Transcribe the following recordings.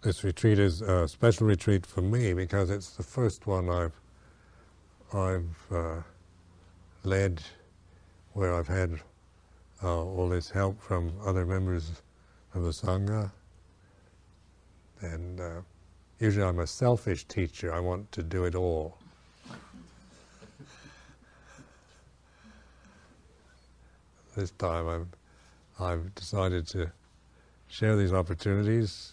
this retreat is a special retreat for me because it's the first one I've led where I've had all this help from other members of the Sangha. And usually I'm a selfish teacher, I want to do it all. This time I've decided to share these opportunities,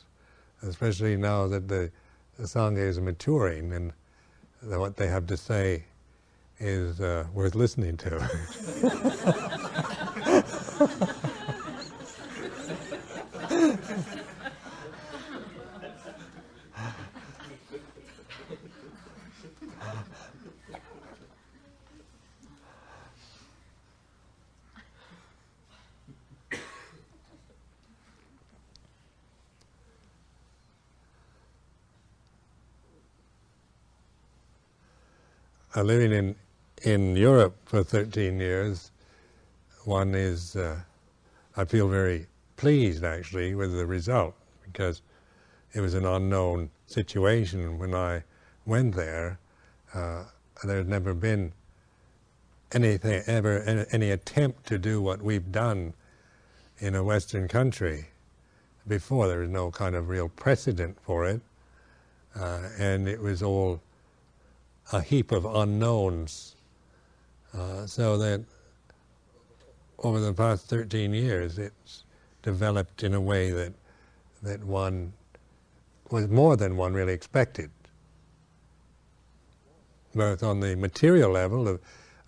especially now that the Sangha is maturing and what they have to say is worth listening to. Living in Europe for 13 years, one is, I feel very pleased actually with the result, because it was an unknown situation when I went there. There had never been anything, any attempt to do what we've done in a Western country before. There was no kind of real precedent for it, and it was all a heap of unknowns, so that over the past 13 years it's developed in a way that one was more than one really expected, both on the material level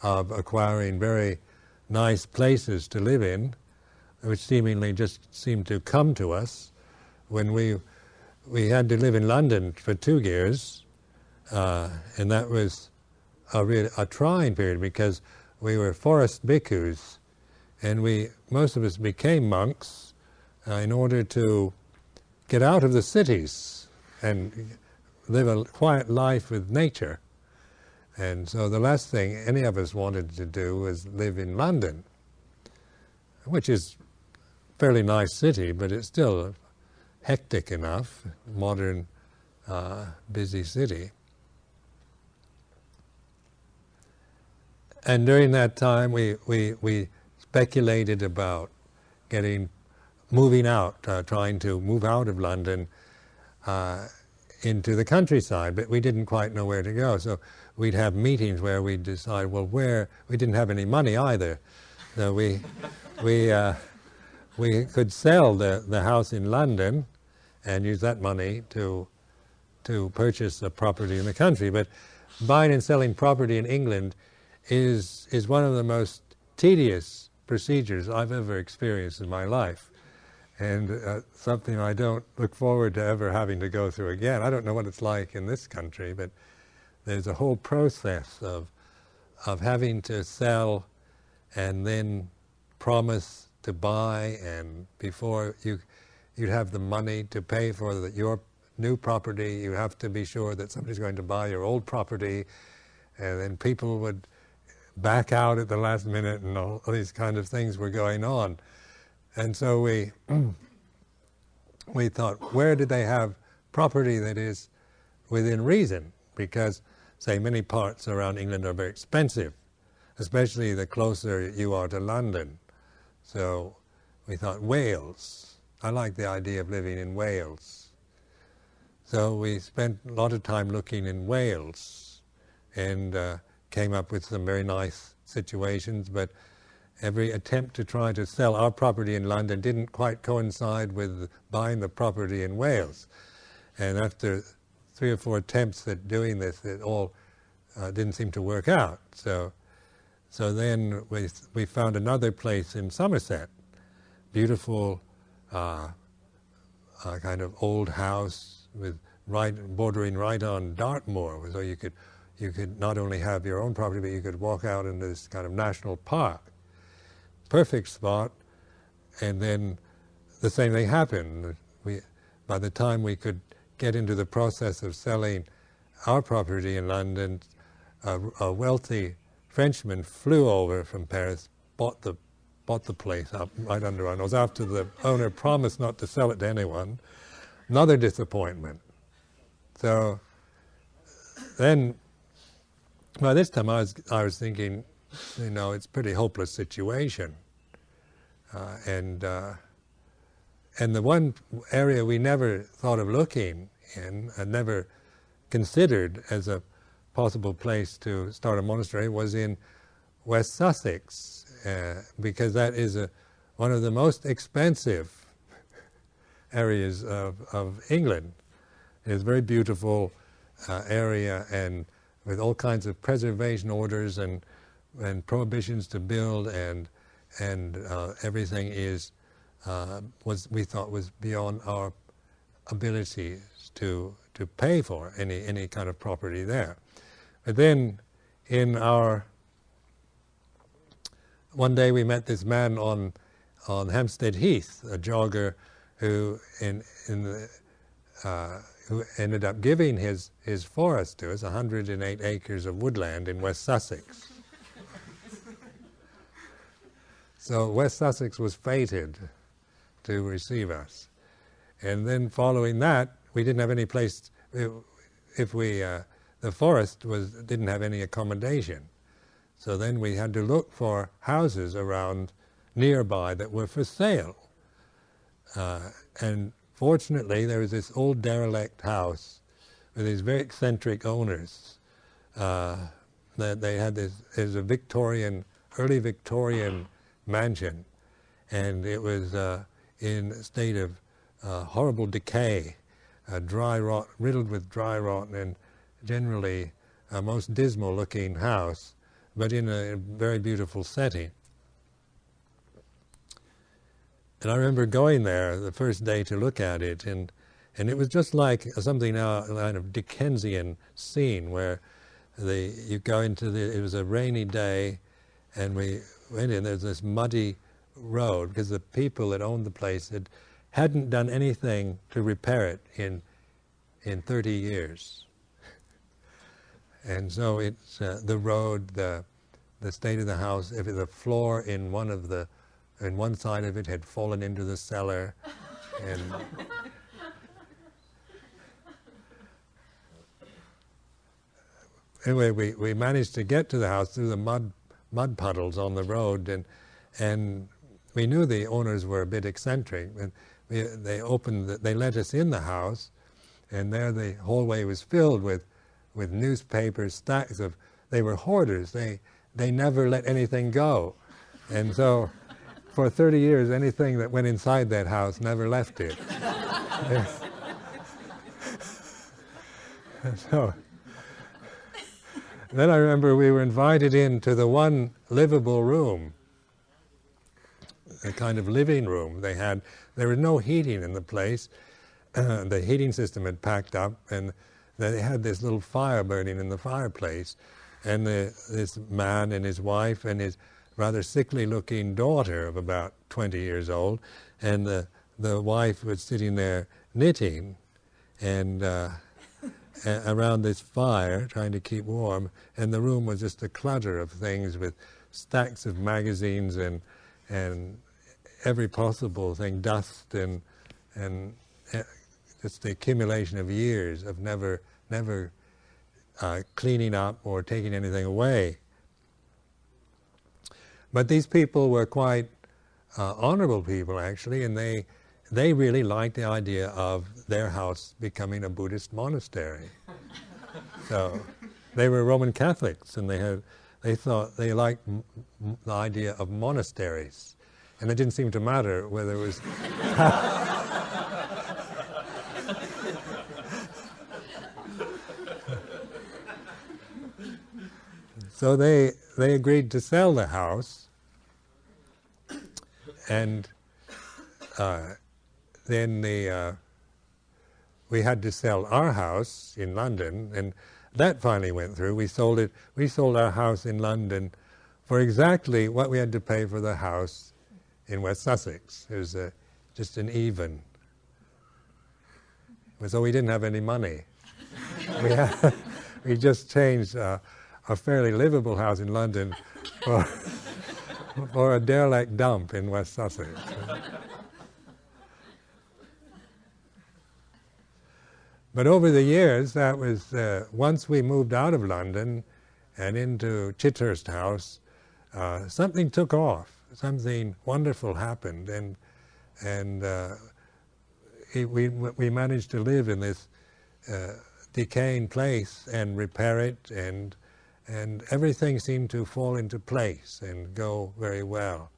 of acquiring very nice places to live in, which seemingly just seemed to come to us when we had to live in London for 2 years. And that was a trying period because we were forest bhikkhus, and most of us became monks in order to get out of the cities and live a quiet life with nature. And so the last thing any of us wanted to do was live in London, which is a fairly nice city, but it's still hectic enough, modern, busy city. And during that time, we speculated about moving out, trying to move out of London into the countryside, but we didn't quite know where to go. So we'd have meetings where we'd decide, well, we didn't have any money either. So we could sell the house in London and use that money to purchase a property in the country. But buying and selling property in England is one of the most tedious procedures I've ever experienced in my life, and something I don't look forward to ever having to go through again. I don't know what it's like in this country, but there's a whole process of having to sell and then promise to buy, and before you'd have the money to pay for your new property, you have to be sure that somebody's going to buy your old property, and then people would back out at the last minute, and all these kind of things were going on. And so we thought, where did they have property that is within reason? Because, say, many parts around England are very expensive, especially the closer you are to London. So we thought, Wales. I like the idea of living in Wales. So we spent a lot of time looking in Wales, and came up with some very nice situations, but every attempt to try to sell our property in London didn't quite coincide with buying the property in Wales. And after 3 or 4 attempts at doing this, it all didn't seem to work out. So then we found another place in Somerset, beautiful kind of old house with bordering right on Dartmoor, so you could not only have your own property, but you could walk out into this kind of national park. Perfect spot. And then the same thing happened. By the time we could get into the process of selling our property in London, a wealthy Frenchman flew over from Paris, bought the place up right under our nose, after the owner promised not to sell it to anyone. another disappointment. So then, by this time I was thinking, it's a pretty hopeless situation. And the one area we never thought of looking in, and never considered as a possible place to start a monastery, was in West Sussex, because that is one of the most expensive areas of England. It's a very beautiful area, and with all kinds of preservation orders and prohibitions to build, and everything we thought was beyond our abilities to pay for any kind of property there. But then one day we met this man on Hampstead Heath, a jogger who who ended up giving his forest to us, 108 acres of woodland in West Sussex. So West Sussex was fated to receive us. And then following that, we didn't have any place, the forest didn't have any accommodation. So then we had to look for houses around nearby that were for sale. And fortunately, there was this old derelict house with these very eccentric owners. That they had it was a early Victorian mansion, and it was in a state of horrible decay, dry rot, riddled with dry rot, and generally a most dismal-looking house, but in a very beautiful setting. And I remember going there the first day to look at it, and it was just like something out of Dickensian scene where you go into it was a rainy day, and we went in, there's this muddy road, because the people that owned the place hadn't done anything to repair it in 30 years. And so it's the road, the state of the house, if the floor in one side of it had fallen into the cellar, and anyway, we managed to get to the house through the mud puddles on the road, and we knew the owners were a bit eccentric. And they let us in the house, and there the hallway was filled with newspapers, stacks of. They were hoarders. They never let anything go, and so for 30 years, anything that went inside that house never left it. So then I remember we were invited into the one livable room, a kind of living room they had. There was no heating in the place. The heating system had packed up, and they had this little fire burning in the fireplace. And this man and his wife and his rather sickly-looking daughter of about 20 years old, and the wife was sitting there knitting, and around this fire, trying to keep warm, and the room was just a clutter of things with stacks of magazines and every possible thing, dust and just the accumulation of years of never cleaning up or taking anything away. But these people were quite honorable people, actually, and they really liked the idea of their house becoming a Buddhist monastery. So they were Roman Catholics, and they thought they liked the idea of monasteries, and it didn't seem to matter whether it was. So they agreed to sell the house, and then we had to sell our house in London, and that finally went through. We sold it. We sold our house in London for exactly what we had to pay for the house in West Sussex. It was just an even. So we didn't have any money. We just changed a fairly livable house in London for a derelict dump in West Sussex. But over the years, that was, once we moved out of London and into Chithurst House, something took off, something wonderful happened, and we managed to live in this decaying place and repair it, and everything seemed to fall into place and go very well.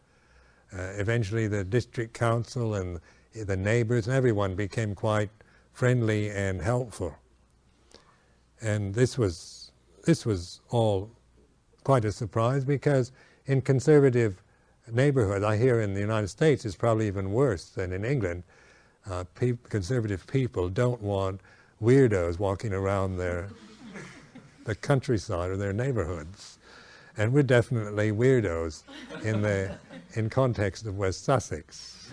Eventually the district council and the neighbors and everyone became quite friendly and helpful. And this was all quite a surprise, because in conservative neighborhoods, I hear in the United States it's probably even worse than in England, conservative people don't want weirdos walking around the countryside or their neighborhoods. And we're definitely weirdos in context of West Sussex,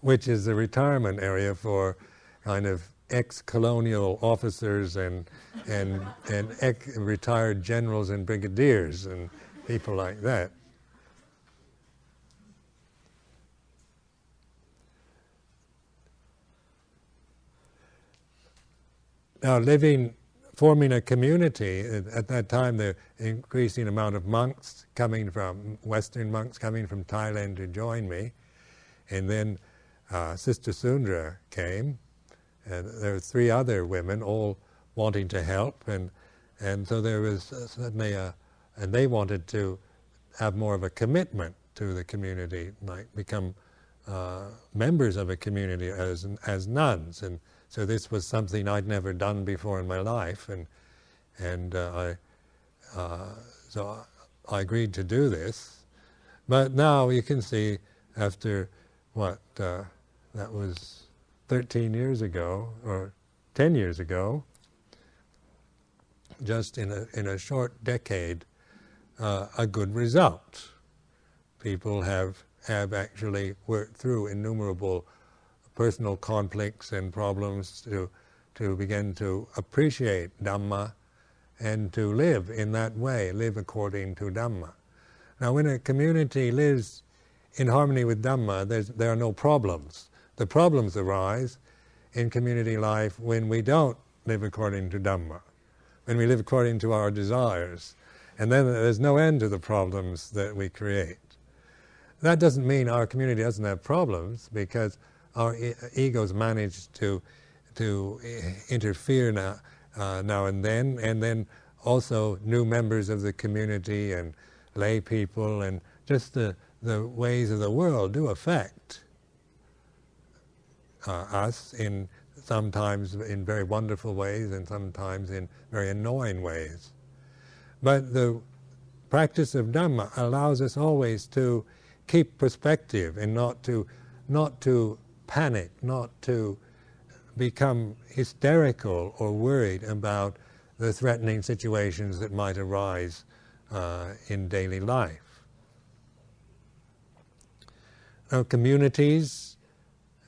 which is the retirement area for kind of ex-colonial officers and retired generals and brigadiers and people like that. Now, forming a community, at that time the increasing amount of monks coming from, Western monks coming from Thailand to join me, and then Sister Sundra came, and there were 3 other women all wanting to help, and so there was suddenly and they wanted to have more of a commitment to the community, like become members of a community as nuns, and so this was something I'd never done before in my life, so I agreed to do this. But now you can see, after what, that was 13 years ago, or 10 years ago, just in a short decade, a good result. People have actually worked through innumerable personal conflicts and problems to begin to appreciate Dhamma and to live in that way, live according to Dhamma. Now, when a community lives in harmony with Dhamma, there are no problems. The problems arise in community life when we don't live according to Dhamma, when we live according to our desires, and then there's no end to the problems that we create. That doesn't mean our community doesn't have problems, because our egos manage to interfere now and then also new members of the community and lay people, and just the ways of the world do affect us, sometimes in very wonderful ways and sometimes in very annoying ways. But the practice of Dhamma allows us always to keep perspective and not to panic, not to become hysterical or worried about the threatening situations that might arise in daily life. Now, communities,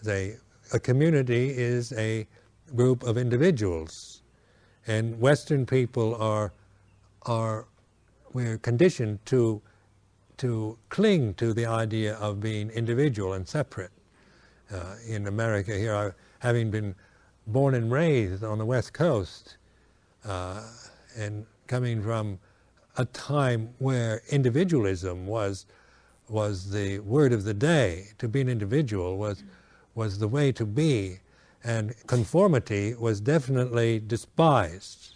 a community is a group of individuals, and Western people we're conditioned to cling to the idea of being individual and separate. In America here, having been born and raised on the West Coast, and coming from a time where individualism was the word of the day, to be an individual was the way to be, and conformity was definitely despised.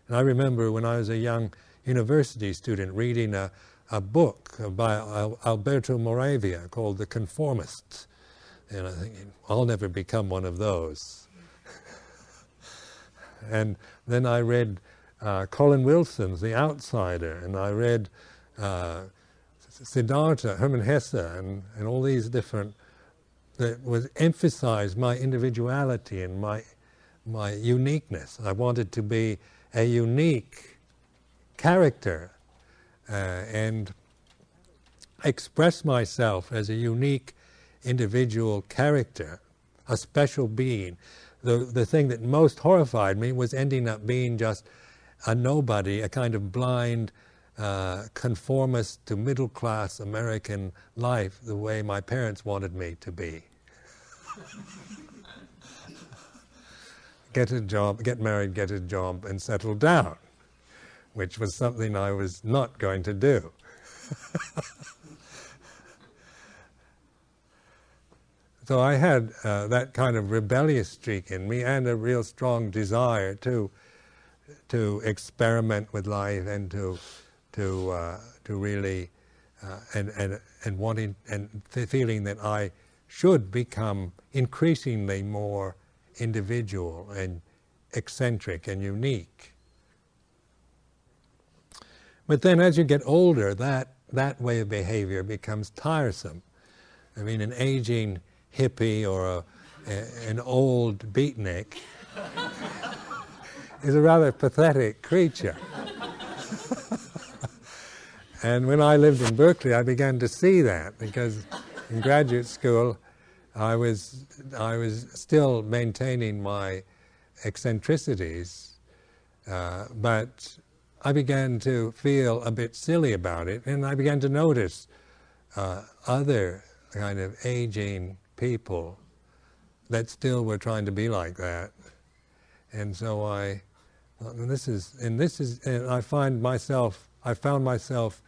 And I remember when I was a young university student reading a book by Alberto Moravia called The Conformists, and I think, I'll never become one of those. And then I read Colin Wilson's The Outsider, and I read Siddhartha, Hermann Hesse, and all these different, that was emphasized my individuality and my uniqueness. I wanted to be a unique character and express myself as a unique individual character, a special being. The thing that most horrified me was ending up being just a nobody, a kind of blind conformist to middle-class American life, the way my parents wanted me to be. get a job, get married, get a job, and settle down, which was something I was not going to do. So I had that kind of rebellious streak in me, and a real strong desire to experiment with life and to really and wanting and feeling that I should become increasingly more individual and eccentric and unique. But then as you get older, that way of behavior becomes tiresome. I mean, an aging hippie or an old beatnik is a rather pathetic creature. And when I lived in Berkeley, I began to see that, because in graduate school I was still maintaining my eccentricities, but I began to feel a bit silly about it, and I began to notice other kind of aging people that still were trying to be like that. And so I thought, and I found myself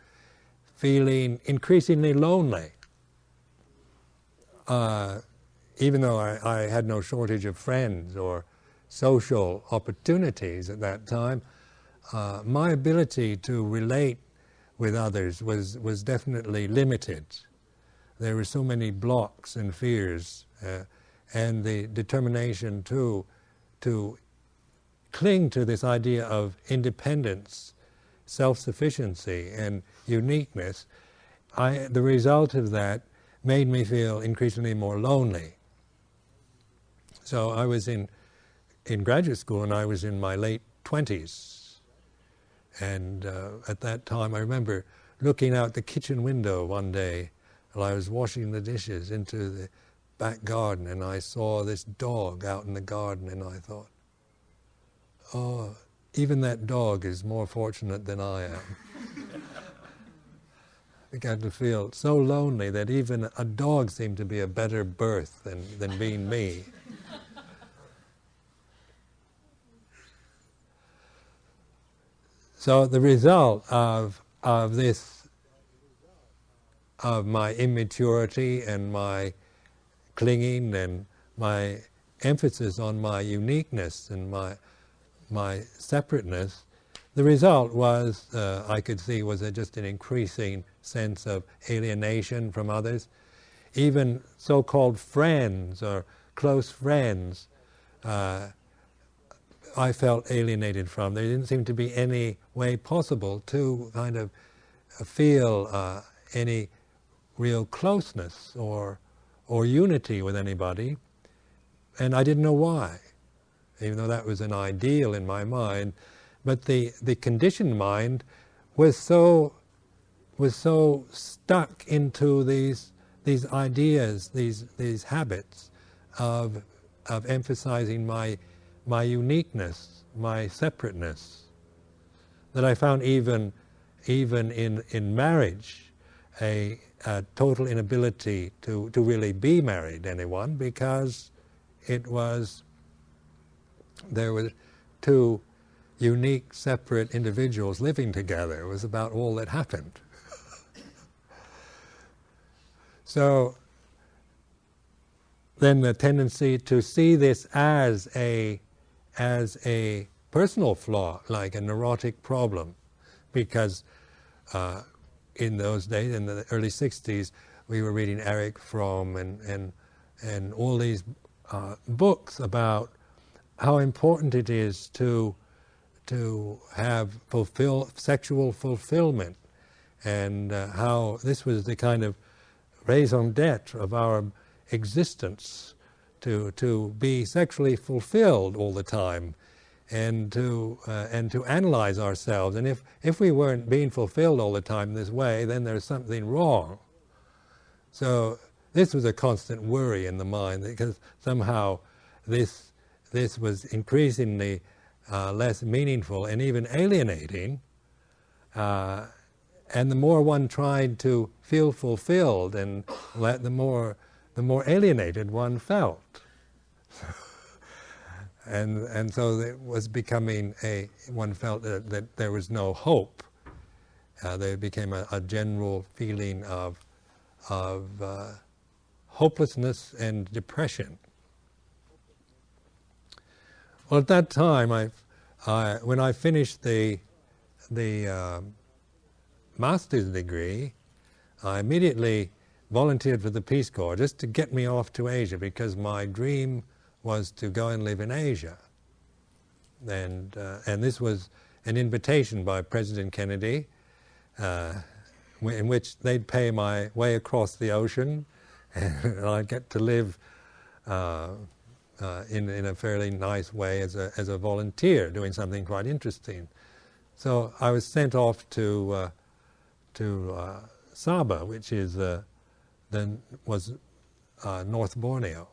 feeling increasingly lonely. Even though I had no shortage of friends or social opportunities at that time, my ability to relate with others was definitely limited. There were so many blocks and fears, and the determination to cling to this idea of independence, self-sufficiency, and uniqueness. The result of that made me feel increasingly more lonely. So I was in graduate school, and I was in my late 20s. And at that time, I remember looking out the kitchen window one day while I was washing the dishes into the back garden, and I saw this dog out in the garden, and I thought, oh, even that dog is more fortunate than I am. I began to feel so lonely that even a dog seemed to be a better birth than being me. So the result of my immaturity and my clinging and my emphasis on my uniqueness and my separateness, the result was, I could see, was just an increasing sense of alienation from others. Even so-called friends or close friends, I felt alienated from. There didn't seem to be any way possible to kind of feel any real closeness or unity with anybody, and I didn't know why, even though that was an ideal in my mind. But the conditioned mind was so stuck into these ideas, these habits of emphasizing my uniqueness, my separateness, that I found even in marriage a total inability to really be married to anyone, because there were two unique, separate individuals living together. It was about all that happened. So then the tendency to see this as a personal flaw, like a neurotic problem, because in those days, in the early 60s, we were reading Erich Fromm and all these books about how important it is to have sexual fulfillment, and how this was the kind of raison d'etre of our existence, to be sexually fulfilled all the time, and to analyze ourselves. And if we weren't being fulfilled all the time this way, then there's something wrong. So this was a constant worry in the mind, because somehow this was increasingly less meaningful and even alienating. And the more one tried to feel fulfilled, and the more alienated one felt. And so it was becoming one felt that there was no hope. There became a general feeling of hopelessness and depression. Well, at that time, when I finished the master's degree, I immediately volunteered for the Peace Corps just to get me off to Asia, because my dream was to go and live in Asia. And this was an invitation by President Kennedy, in which they'd pay my way across the ocean, and I'd get to live in a fairly nice way as a volunteer, doing something quite interesting. So I was sent off to Sabah, which is was North Borneo.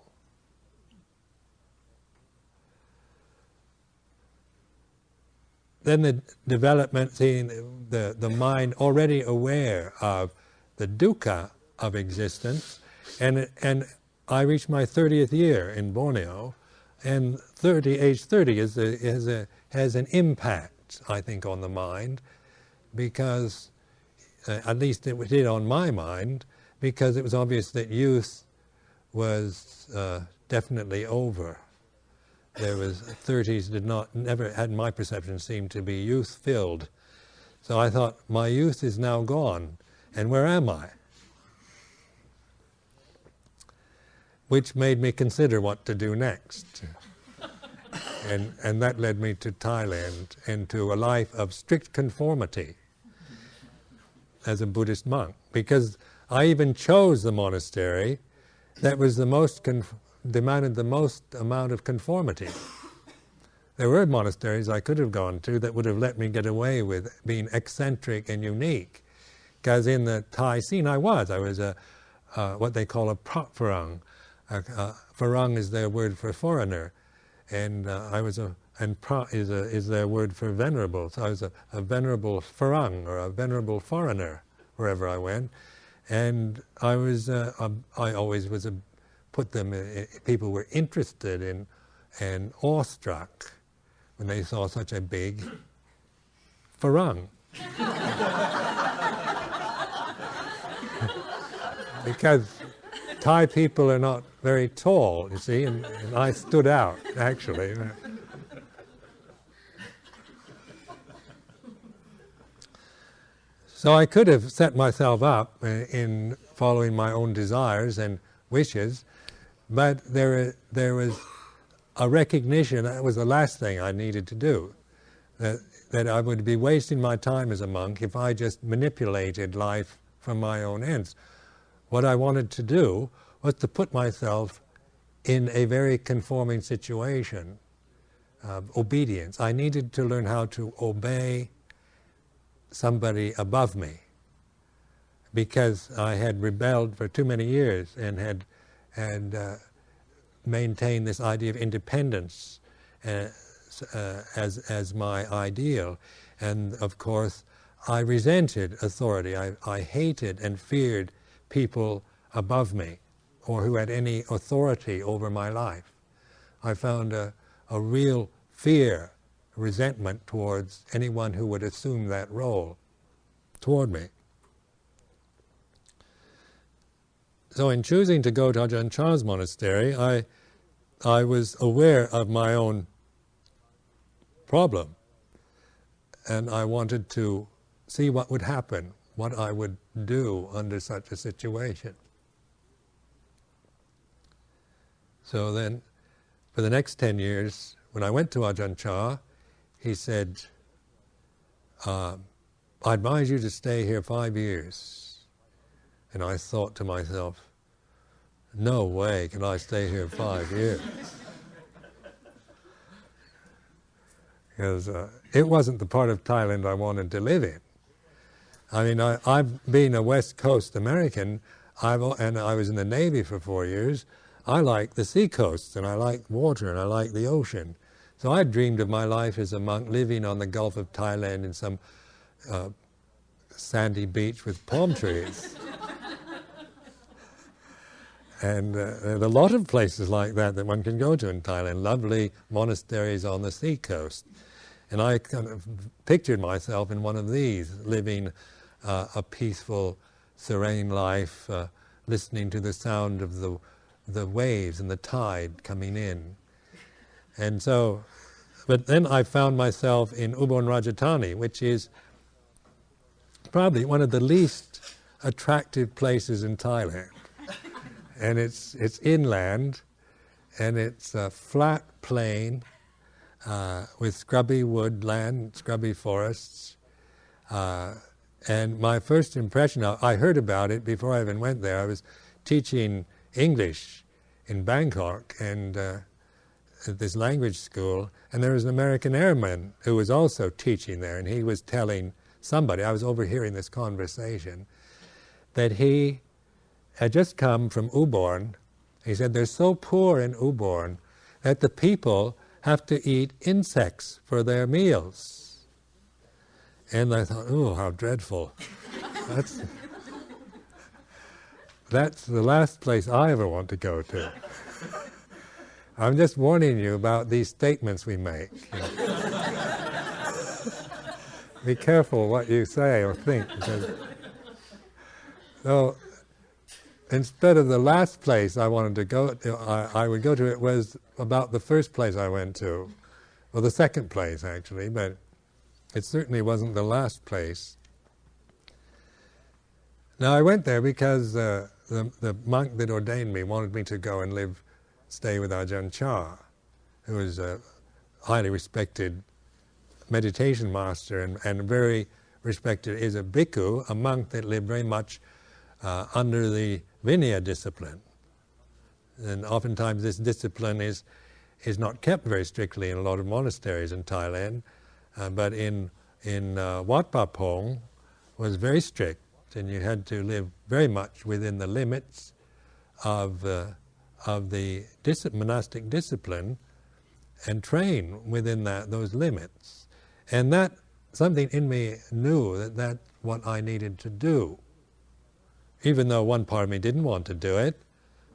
Then the development, seeing the mind already aware of the dukkha of existence, and I reached my 30th year in Borneo, and age 30 has an impact, I think, on the mind, because at least it did on my mind, because it was obvious that youth was definitely over. There was 30s never had my perception seemed to be youth-filled. So I thought, my youth is now gone, and where am I? Which made me consider what to do next. And that led me to Thailand and to a life of strict conformity as a Buddhist monk, because I even chose the monastery that was the most demanded the most amount of conformity. There were monasteries I could have gone to that would have let me get away with being eccentric and unique, because in the Thai scene I was what they call a prop farang. Farang is their word for foreigner, and pra is their word for venerable. So I was a venerable farang, or a venerable foreigner, wherever I went. And I always was put them. People were interested in and awestruck when they saw such a big farang, because Thai people are not very tall, you see, and I stood out, actually. So I could have set myself up in following my own desires and wishes, but there was a recognition that was the last thing I needed to do, that I would be wasting my time as a monk if I just manipulated life from my own ends. What I wanted to do was to put myself in a very conforming situation of obedience. I needed to learn how to obey somebody above me, because I had rebelled for too many years and had maintained this idea of independence as my ideal. And of course, I resented authority. I hated and feared people above me, or who had any authority over my life. I found a real fear, resentment towards anyone who would assume that role toward me. So in choosing to go to Ajahn Chah's monastery, I was aware of my own problem, and I wanted to see what would happen, what I would do under such a situation. So then, for the next 10 years, when I went to Ajahn Chah, he said, I advise you to stay here 5 years. And I thought to myself, no way can I stay here 5 years. Because it wasn't the part of Thailand I wanted to live in. I mean, I've been a West Coast American, and I was in the Navy for 4 years. I like the seacoasts, and I like water, and I like the ocean. So I dreamed of my life as a monk living on the Gulf of Thailand in some sandy beach with palm trees. And there are a lot of places like that that one can go to in Thailand, lovely monasteries on the seacoast. And I kind of pictured myself in one of these, living a peaceful, serene life, listening to the sound of the waves and the tide coming in. And so, but then I found myself in Ubon Ratchathani, which is probably one of the least attractive places in Thailand. And it's inland, and it's a flat plain with scrubby woodland, scrubby forests. And my first impression, I heard about it before I even went there. I was teaching English in Bangkok and at this language school, and there was an American airman who was also teaching there, and he was telling somebody, I was overhearing this conversation, that he had just come from Ubon. He said they're so poor in Ubon that the people have to eat insects for their meals. And I thought, oh, how dreadful. That's the last place I ever want to go to. I'm just warning you about these statements we make. You know. Be careful what you say or think. So, instead of the last place I wanted to go to, I would go to, it was about the first place I went to, or the second place actually, but it certainly wasn't the last place. Now I went there because the monk that ordained me wanted me to go and stay with Ajahn Chah, who was a highly respected meditation master and very respected, is a bhikkhu, a monk that lived very much under the Vinaya discipline. And oftentimes this discipline is not kept very strictly in a lot of monasteries in Thailand, but in Wat Pa Pong was very strict, and you had to live very much within the limits of the monastic discipline and train within those limits. And that, something in me knew that that's what I needed to do. Even though one part of me didn't want to do it,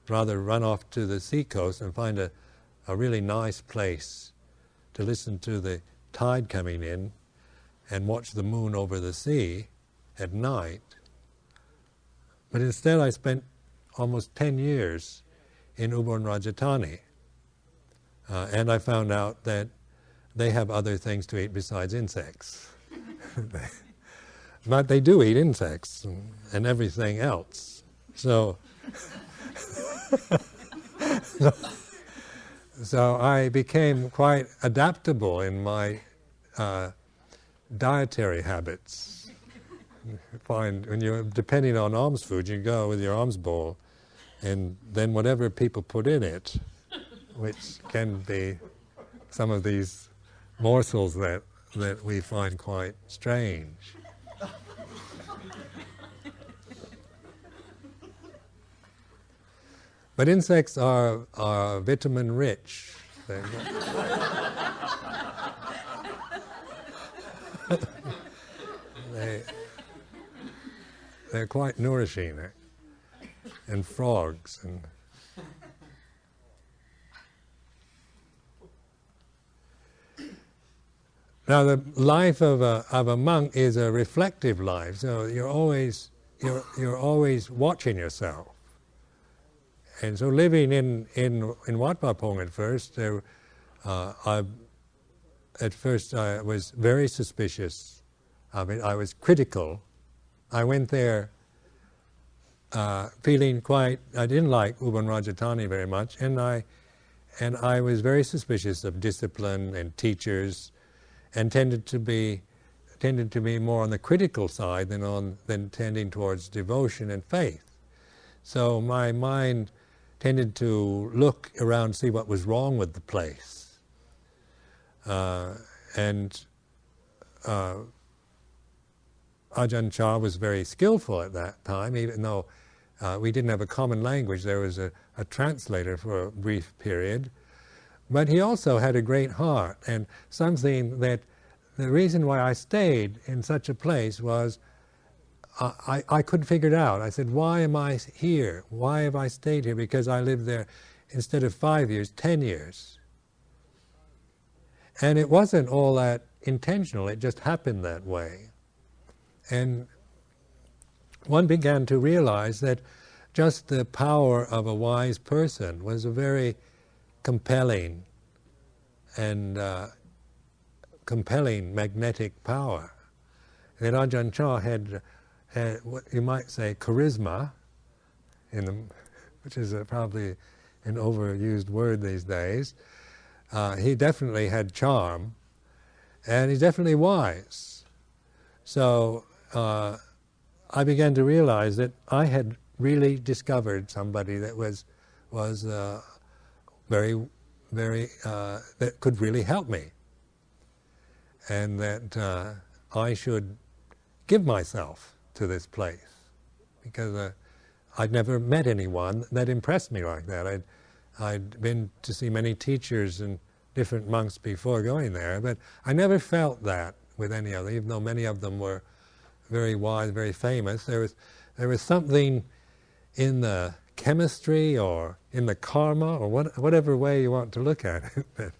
rather run off to the seacoast and find a really nice place to listen to the tide coming in and watch the moon over the sea at night. But instead I spent almost 10 years in Ubon Ratchathani, and I found out that they have other things to eat besides insects. But they do eat insects and everything else. So, so I became quite adaptable in my dietary habits. You find when you're depending on alms food, you go with your alms bowl, and then whatever people put in it, which can be some of these morsels that we find quite strange. But insects are vitamin rich. They're quite nourishing, and frogs and. Now the life of a monk is a reflective life, so you're always watching yourself. And so living in Wat Pa Pong at first, I was very suspicious of it. I was critical. I went there feeling I didn't like Ubon Ratchathani very much, and I was very suspicious of discipline and teachers, and tended to be more on the critical side than tending towards devotion and faith. So my mind tended to look around, see what was wrong with the place. And Ajahn Chah was very skillful at that time, even though we didn't have a common language. There was a translator for a brief period. But he also had a great heart, and something that the reason why I stayed in such a place was I couldn't figure it out. I said, why am I here? Why have I stayed here? Because I lived there, instead of 5 years, 10 years. And it wasn't all that intentional, it just happened that way. And one began to realize that just the power of a wise person was a very compelling and compelling magnetic power. That Ajahn Chah had what you might say charisma, which is probably an overused word these days. He definitely had charm, and he's definitely wise. So I began to realize that I had really discovered somebody that was very that could really help me, and that I should give myself to this place, because I'd never met anyone that impressed me like that. I'd been to see many teachers and different monks before going there, but I never felt that with any of them, even though many of them were very wise, very famous. There was something in the chemistry or in the karma or whatever way you want to look at it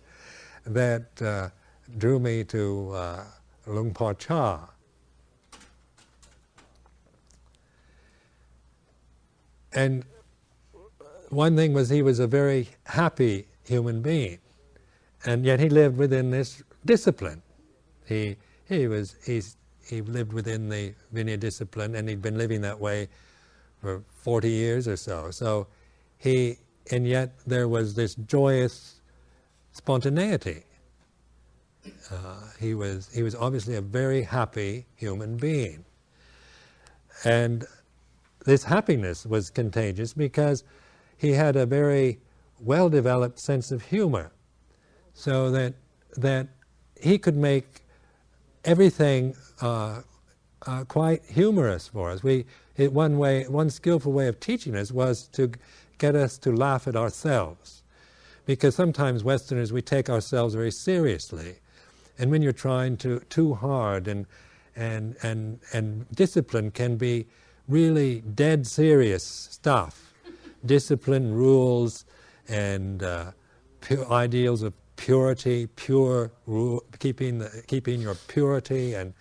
that drew me to Luang Por Chah. And one thing was, he was a very happy human being, and yet he lived within this discipline. He lived within the Vinaya discipline, and he'd been living that way for 40 years or so. So and yet there was this joyous spontaneity. He was obviously a very happy human being, and this happiness was contagious because he had a very well-developed sense of humor, so that he could make everything quite humorous for us. One skillful way of teaching us was to get us to laugh at ourselves, because sometimes Westerners, we take ourselves very seriously, and when you're trying too hard, and discipline can be really dead serious stuff. Discipline, rules, and ideals of purity, keeping your purity, and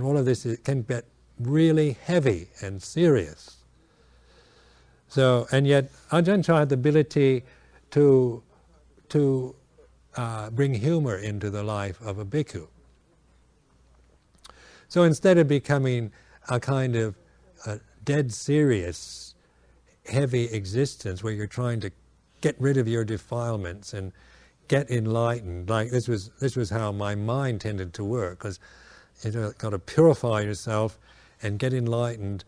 all of this can get really heavy and serious. So, and yet Ajahn Chah had the ability to bring humor into the life of a bhikkhu. So instead of becoming a kind of dead serious, heavy existence where you're trying to get rid of your defilements and get enlightened, like this was how my mind tended to work, because you've got to purify yourself and get enlightened.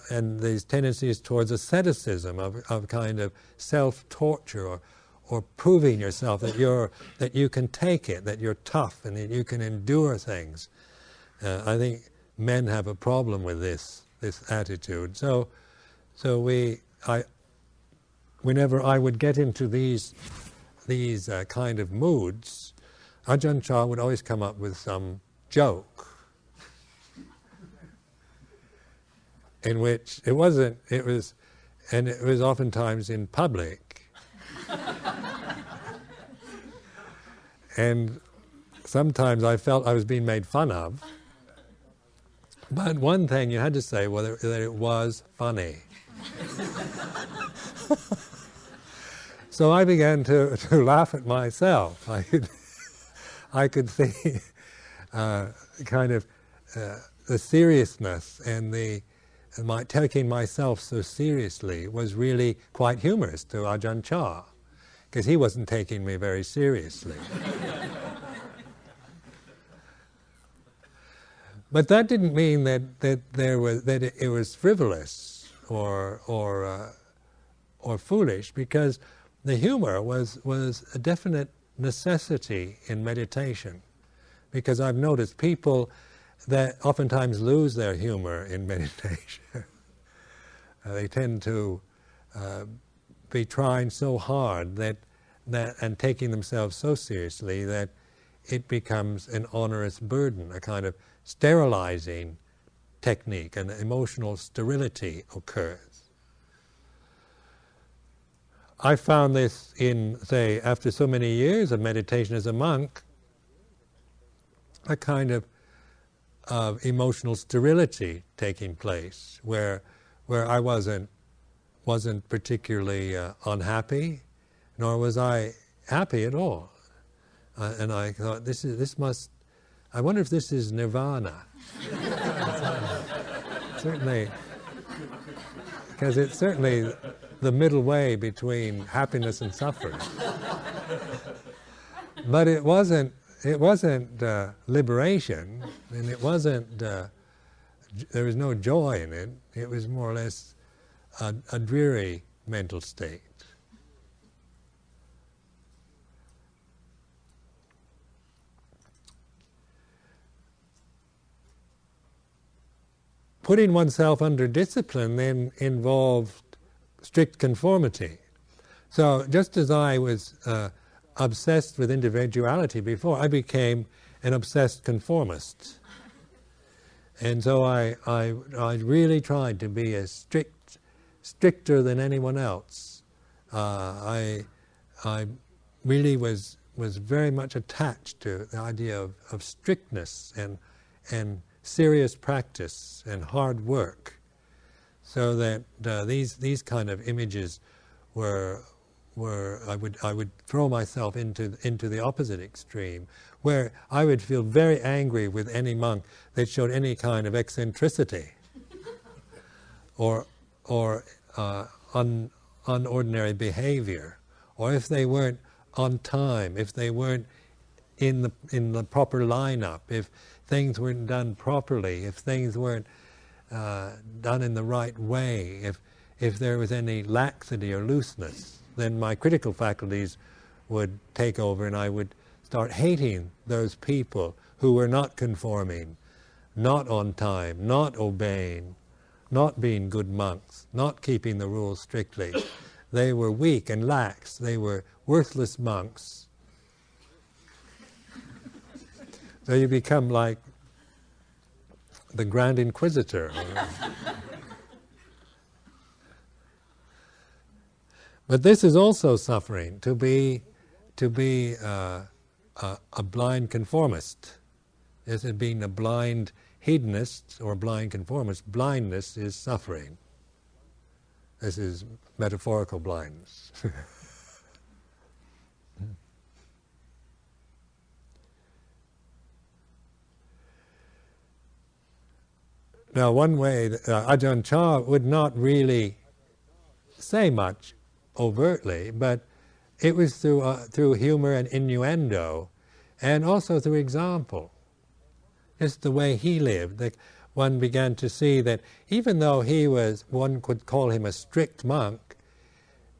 And these tendencies towards asceticism, of kind of self-torture, or proving yourself that you can take it, that you're tough and that you can endure things. I think men have a problem with this attitude. So whenever I would get into these kind of moods, Ajahn Chah would always come up with some joke, in which it was oftentimes in public, and sometimes I felt I was being made fun of. But one thing you had to say was that it was funny. So I began to laugh at myself. I could see kind of the seriousness and taking myself so seriously was really quite humorous to Ajahn Chah, because he wasn't taking me very seriously. But that didn't mean that it was frivolous or foolish, because the humor was a definite necessity in meditation. Because I've noticed people that oftentimes lose their humor in meditation. They tend to be trying so hard and taking themselves so seriously that it becomes an onerous burden, a kind of sterilizing technique, and emotional sterility occurs. I found this in, say, after so many years of meditation as a monk, a kind of emotional sterility taking place, where I wasn't particularly unhappy, nor was I happy at all. And I thought, I wonder if this is nirvana. Certainly, because it's certainly the middle way between happiness and suffering. But it wasn't liberation, and it wasn't, there was no joy in it. It was more or less a dreary mental state. Putting oneself under discipline then involved strict conformity. So just as I was obsessed with individuality before, I became an obsessed conformist. And so I really tried to be as stricter than anyone else. I really was very much attached to the idea of strictness and serious practice and hard work, so that these kind of images were I would throw myself into the opposite extreme, where I would feel very angry with any monk that showed any kind of eccentricity or unordinary behavior, or if they weren't on time, if they weren't in the proper lineup, if things weren't done properly, if things weren't done in the right way, if there was any laxity or looseness, then my critical faculties would take over, and I would start hating those people who were not conforming, not on time, not obeying, not being good monks, not keeping the rules strictly. They were weak and lax. They were worthless monks. So you become like the Grand Inquisitor. But this is also suffering, to be a blind conformist. This is being a blind hedonist or blind conformist. Blindness is suffering. This is metaphorical blindness. Now, one way Ajahn Chah would not really say much overtly, but it was through humor and innuendo, and also through example. Just the way he lived, that one began to see that even though he was, one could call him a strict monk,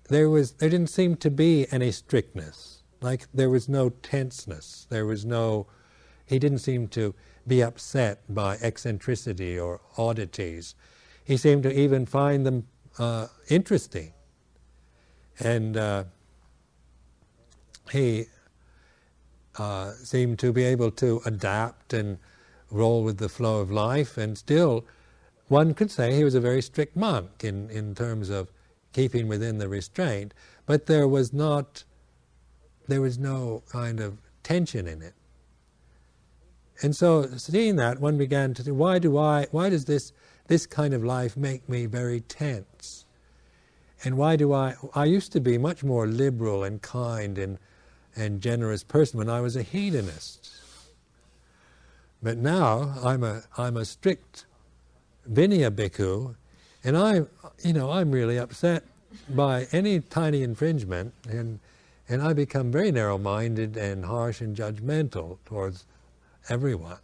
there didn't seem to be any strictness. Like there was no tenseness. He didn't seem to be upset by eccentricity or oddities. He seemed to even find them interesting. And he seemed to be able to adapt and roll with the flow of life, and still one could say he was a very strict monk in terms of keeping within the restraint, but there was no kind of tension in it. And so seeing that, one began to say, why does this kind of life make me very tense? And why do I used to be much more liberal and kind and generous person when I was a hedonist. But now I'm a strict Vinaya bhikkhu, and I'm really upset by any tiny infringement, and I become very narrow-minded and harsh and judgmental towards everyone.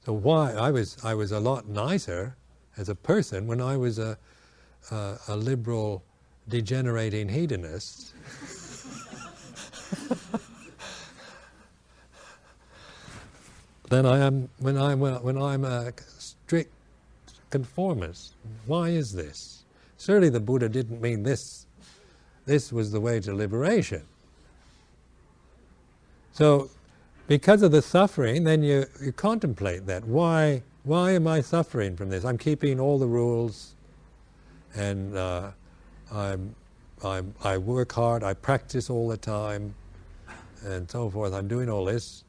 So why I was a lot nicer as a person when I was a liberal, degenerating hedonist. Than I am when I'm a strict conformist. Why is this? Surely the Buddha didn't mean this. This was the way to liberation. So because of the suffering, then you contemplate that. Why am I suffering from this? I'm keeping all the rules, and I work hard, I practice all the time, and so forth. I'm doing all this.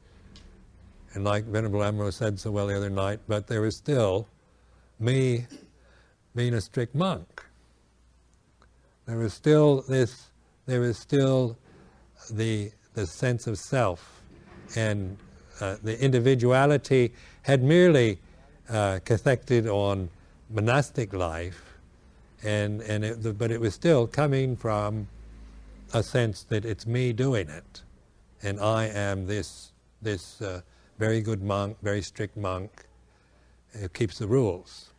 And like Venerable Ambrose said so well the other night, but there is still me being a strict monk. There is still the sense of self, and the individuality had merely cathected on monastic life, but it was still coming from a sense that it's me doing it, and I am this very good monk, very strict monk, who keeps the rules.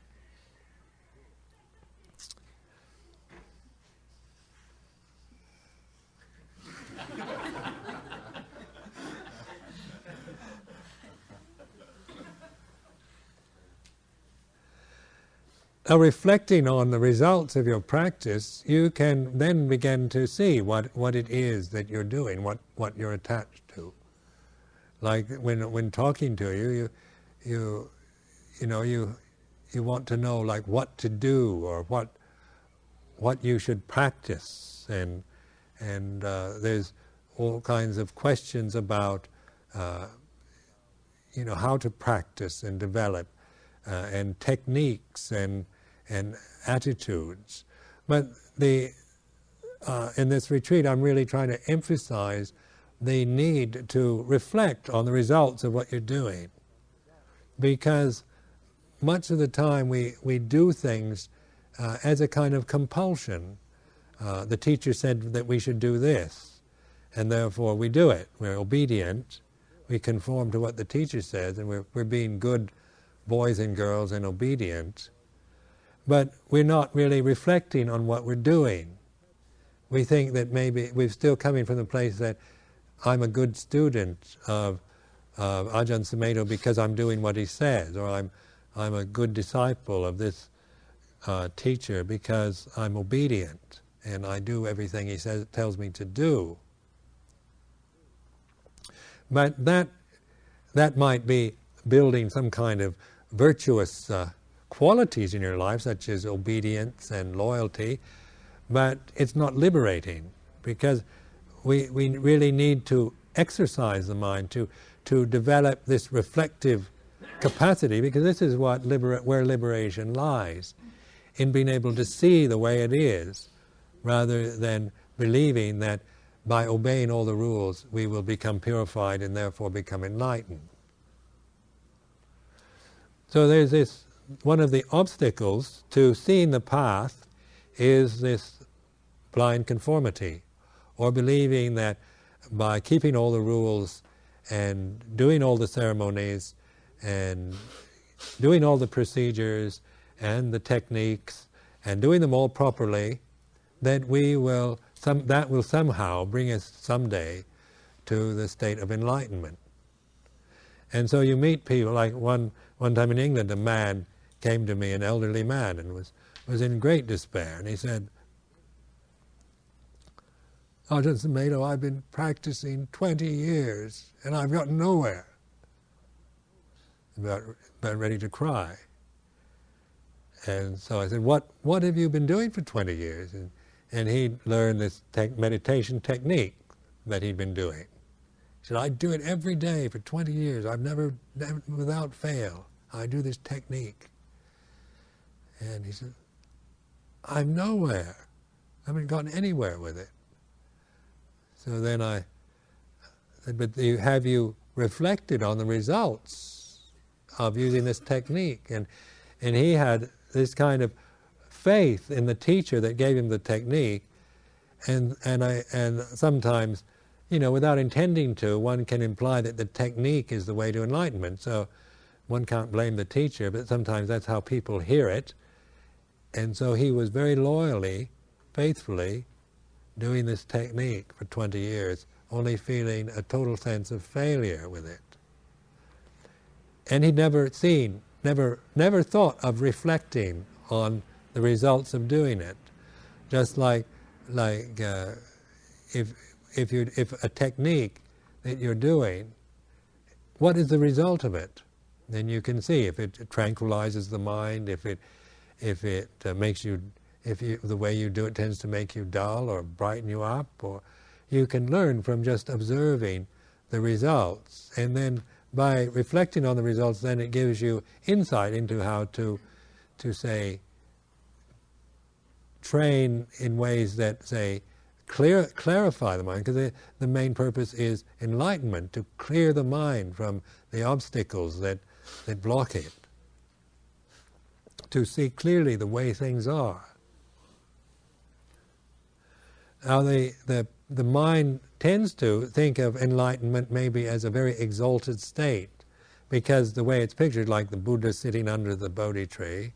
Now, reflecting on the results of your practice, you can then begin to see what it is that you're doing, what you're attached to. Like when talking to you want to know like what to do or what you should practice, and there's all kinds of questions about how to practice and develop and techniques and attitudes. But in this retreat, I'm really trying to emphasize the need to reflect on the results of what you're doing, because much of the time we do things as a kind of compulsion. The teacher said that we should do this, and therefore we do it. We're obedient, we conform to what the teacher says, and we're being good boys and girls and obedient, but we're not really reflecting on what we're doing. We think that maybe we're still coming from the place that I'm a good student of Ajahn Sumedho because I'm doing what he says, or I'm a good disciple of this teacher because I'm obedient and I do everything he tells me to do. But that might be building some kind of virtuous qualities in your life, such as obedience and loyalty, but it's not liberating, because we really need to exercise the mind to develop this reflective capacity, because this is where liberation lies, in being able to see the way it is, rather than believing that by obeying all the rules we will become purified and therefore become enlightened. So there's this, one of the obstacles to seeing the path is this blind conformity, or believing that by keeping all the rules and doing all the ceremonies and doing all the procedures and the techniques and doing them all properly, that that will somehow bring us someday to the state of enlightenment. And so you meet people, like one time in England, a man came to me, an elderly man, and was in great despair, and he said, Ajahn Sumedho, I've been practicing 20 years and I've gotten nowhere. About ready to cry. And so I said, what have you been doing for 20 years? And he learned this meditation technique that he'd been doing. He said, I do it every day for 20 years. I've never without fail, I do this technique. And he said, I'm nowhere. I haven't gotten anywhere with it. So then I said, but have you reflected on the results of using this technique? And he had this kind of faith in the teacher that gave him the technique, and sometimes, without intending to, one can imply that the technique is the way to enlightenment. So one can't blame the teacher, but sometimes that's how people hear it. And so he was very loyally, faithfully doing this technique for 20 years, only feeling a total sense of failure with it. And he'd never thought of reflecting on the results of doing it. Just like if a technique that you're doing what is the result of it? Then you can see if it tranquilizes the mind, if it makes you, the way you do it tends to make you dull or brighten you up, or you can learn from just observing the results. And then by reflecting on the results, then it gives you insight into how to say, train in ways that, say, clarify the mind, because the main purpose is enlightenment, to clear the mind from the obstacles that block it, to see clearly the way things are. Now the mind tends to think of enlightenment maybe as a very exalted state, because the way it's pictured, like the Buddha sitting under the Bodhi tree,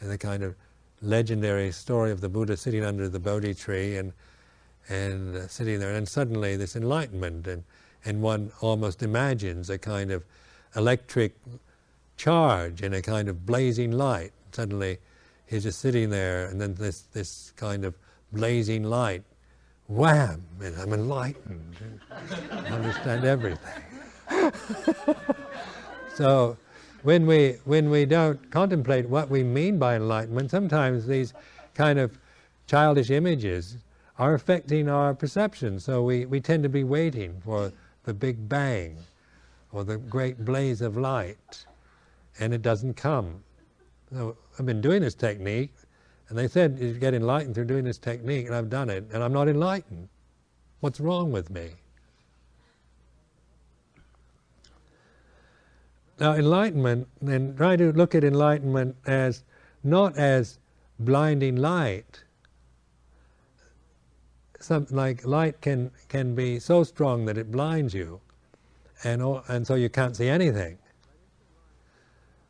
and the kind of legendary story of the Buddha sitting under the Bodhi tree and sitting there, and suddenly this enlightenment, and one almost imagines a kind of electric charge and a kind of blazing light. Suddenly he's just sitting there, and then this kind of blazing light, wham, and I'm enlightened, and understand everything. So when we don't contemplate what we mean by enlightenment, sometimes these kind of childish images are affecting our perception. So we tend to be waiting for the big bang or the great blaze of light, and it doesn't come. So I've been doing this technique, and they said you get enlightened through doing this technique, and I've done it, and I'm not enlightened. What's wrong with me? Now enlightenment, then try to look at enlightenment as not as blinding light. Something like light can be so strong that it blinds you, and so you can't see anything.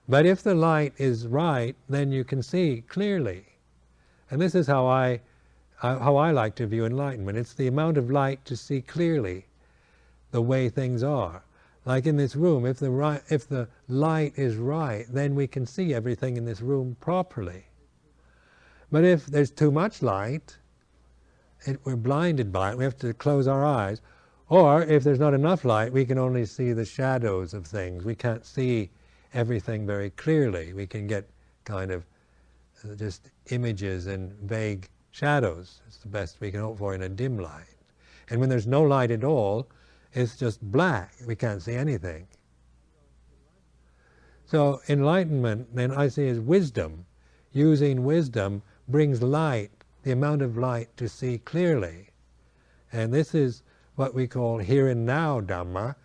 But if the light is right, then you can see clearly. And this is how I like to view enlightenment. It's the amount of light to see clearly the way things are. Like in this room, if the light is right, then we can see everything in this room properly. But if there's too much light, we're blinded by it, we have to close our eyes. Or if there's not enough light, we can only see the shadows of things. We can't see everything very clearly. We can get kind of just images and vague shadows. It's the best we can hope for in a dim light. And when there's no light at all, it's just black. We can't see anything. So enlightenment, then I see as wisdom. Using wisdom brings light, the amount of light to see clearly. And this is what we call here and now Dharma.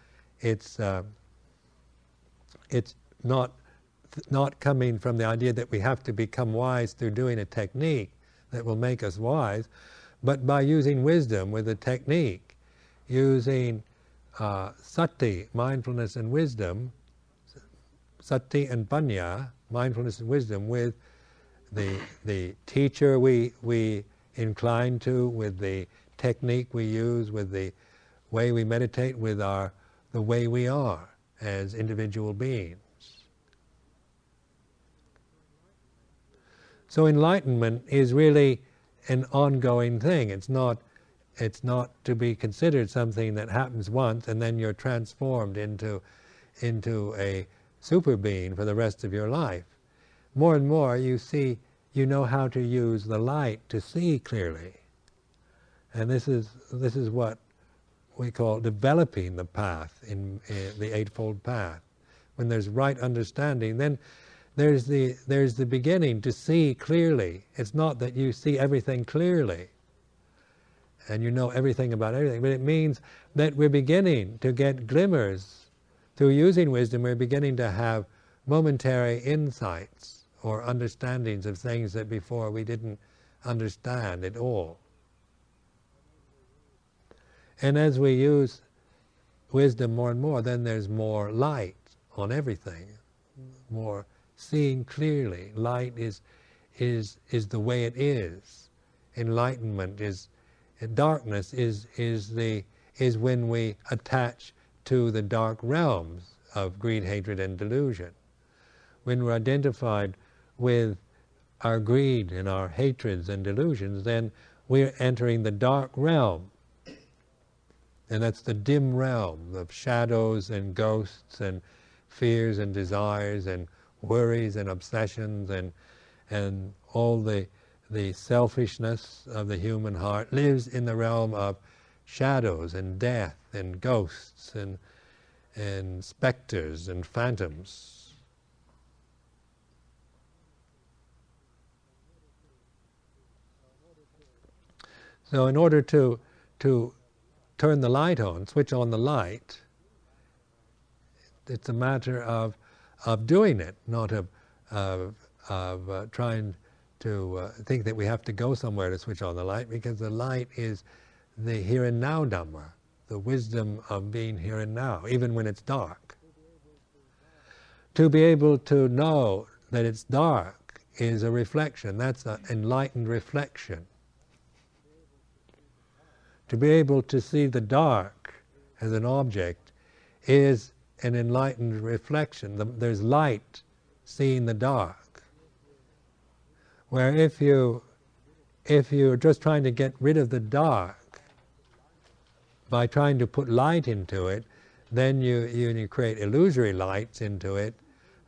It's not coming from the idea that we have to become wise through doing a technique that will make us wise, but by using wisdom with a technique, using sati, mindfulness and wisdom, sati and panya, mindfulness and wisdom, with the teacher we incline to, with the technique we use, with the way we meditate, with the way we are as individual beings. So enlightenment is really an ongoing thing. It's not to be considered something that happens once and then you're transformed into a super being for the rest of your life. More and more you know how to use the light to see clearly. And this is what we call developing the path, in the Eightfold Path. When there's right understanding, then there's the beginning to see clearly. It's not that you see everything clearly and you know everything about everything, but it means that we're beginning to get glimmers. Through using wisdom, we're beginning to have momentary insights or understandings of things that before we didn't understand at all. And as we use wisdom more and more, then there's more light on everything, more seeing clearly. Light is the way it is. Enlightenment is darkness is when we attach to the dark realms of greed, hatred, and delusion. When we're identified with our greed and our hatreds and delusions, then we're entering the dark realm. And that's the dim realm of shadows and ghosts and fears and desires and worries and obsessions and all the selfishness of the human heart lives in the realm of shadows and death and ghosts and specters and phantoms. So in order to turn the light on, switch on the light, it's a matter of doing it, not of trying to think that we have to go somewhere to switch on the light, because the light is the here and now Dhamma, the wisdom of being here and now, even when it's dark. To be able to know that it's dark is a reflection, that's an enlightened reflection. To be able to see the dark as an object is an enlightened reflection. There's light seeing the dark. Where if you're just trying to get rid of the dark by trying to put light into it, then you create illusory lights into it,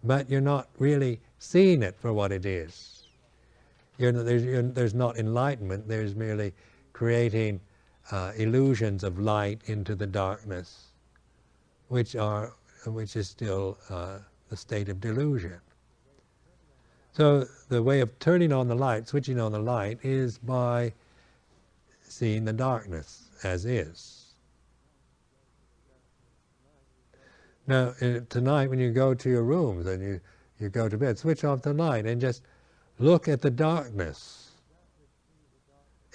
but you're not really seeing it for what it is. There's not enlightenment, there's merely creating illusions of light into the darkness, which is still the state of delusion. So the way of turning on the light, switching on the light, is by seeing the darkness as is. Now tonight when you go to your rooms and you go to bed, switch off the light and just look at the darkness.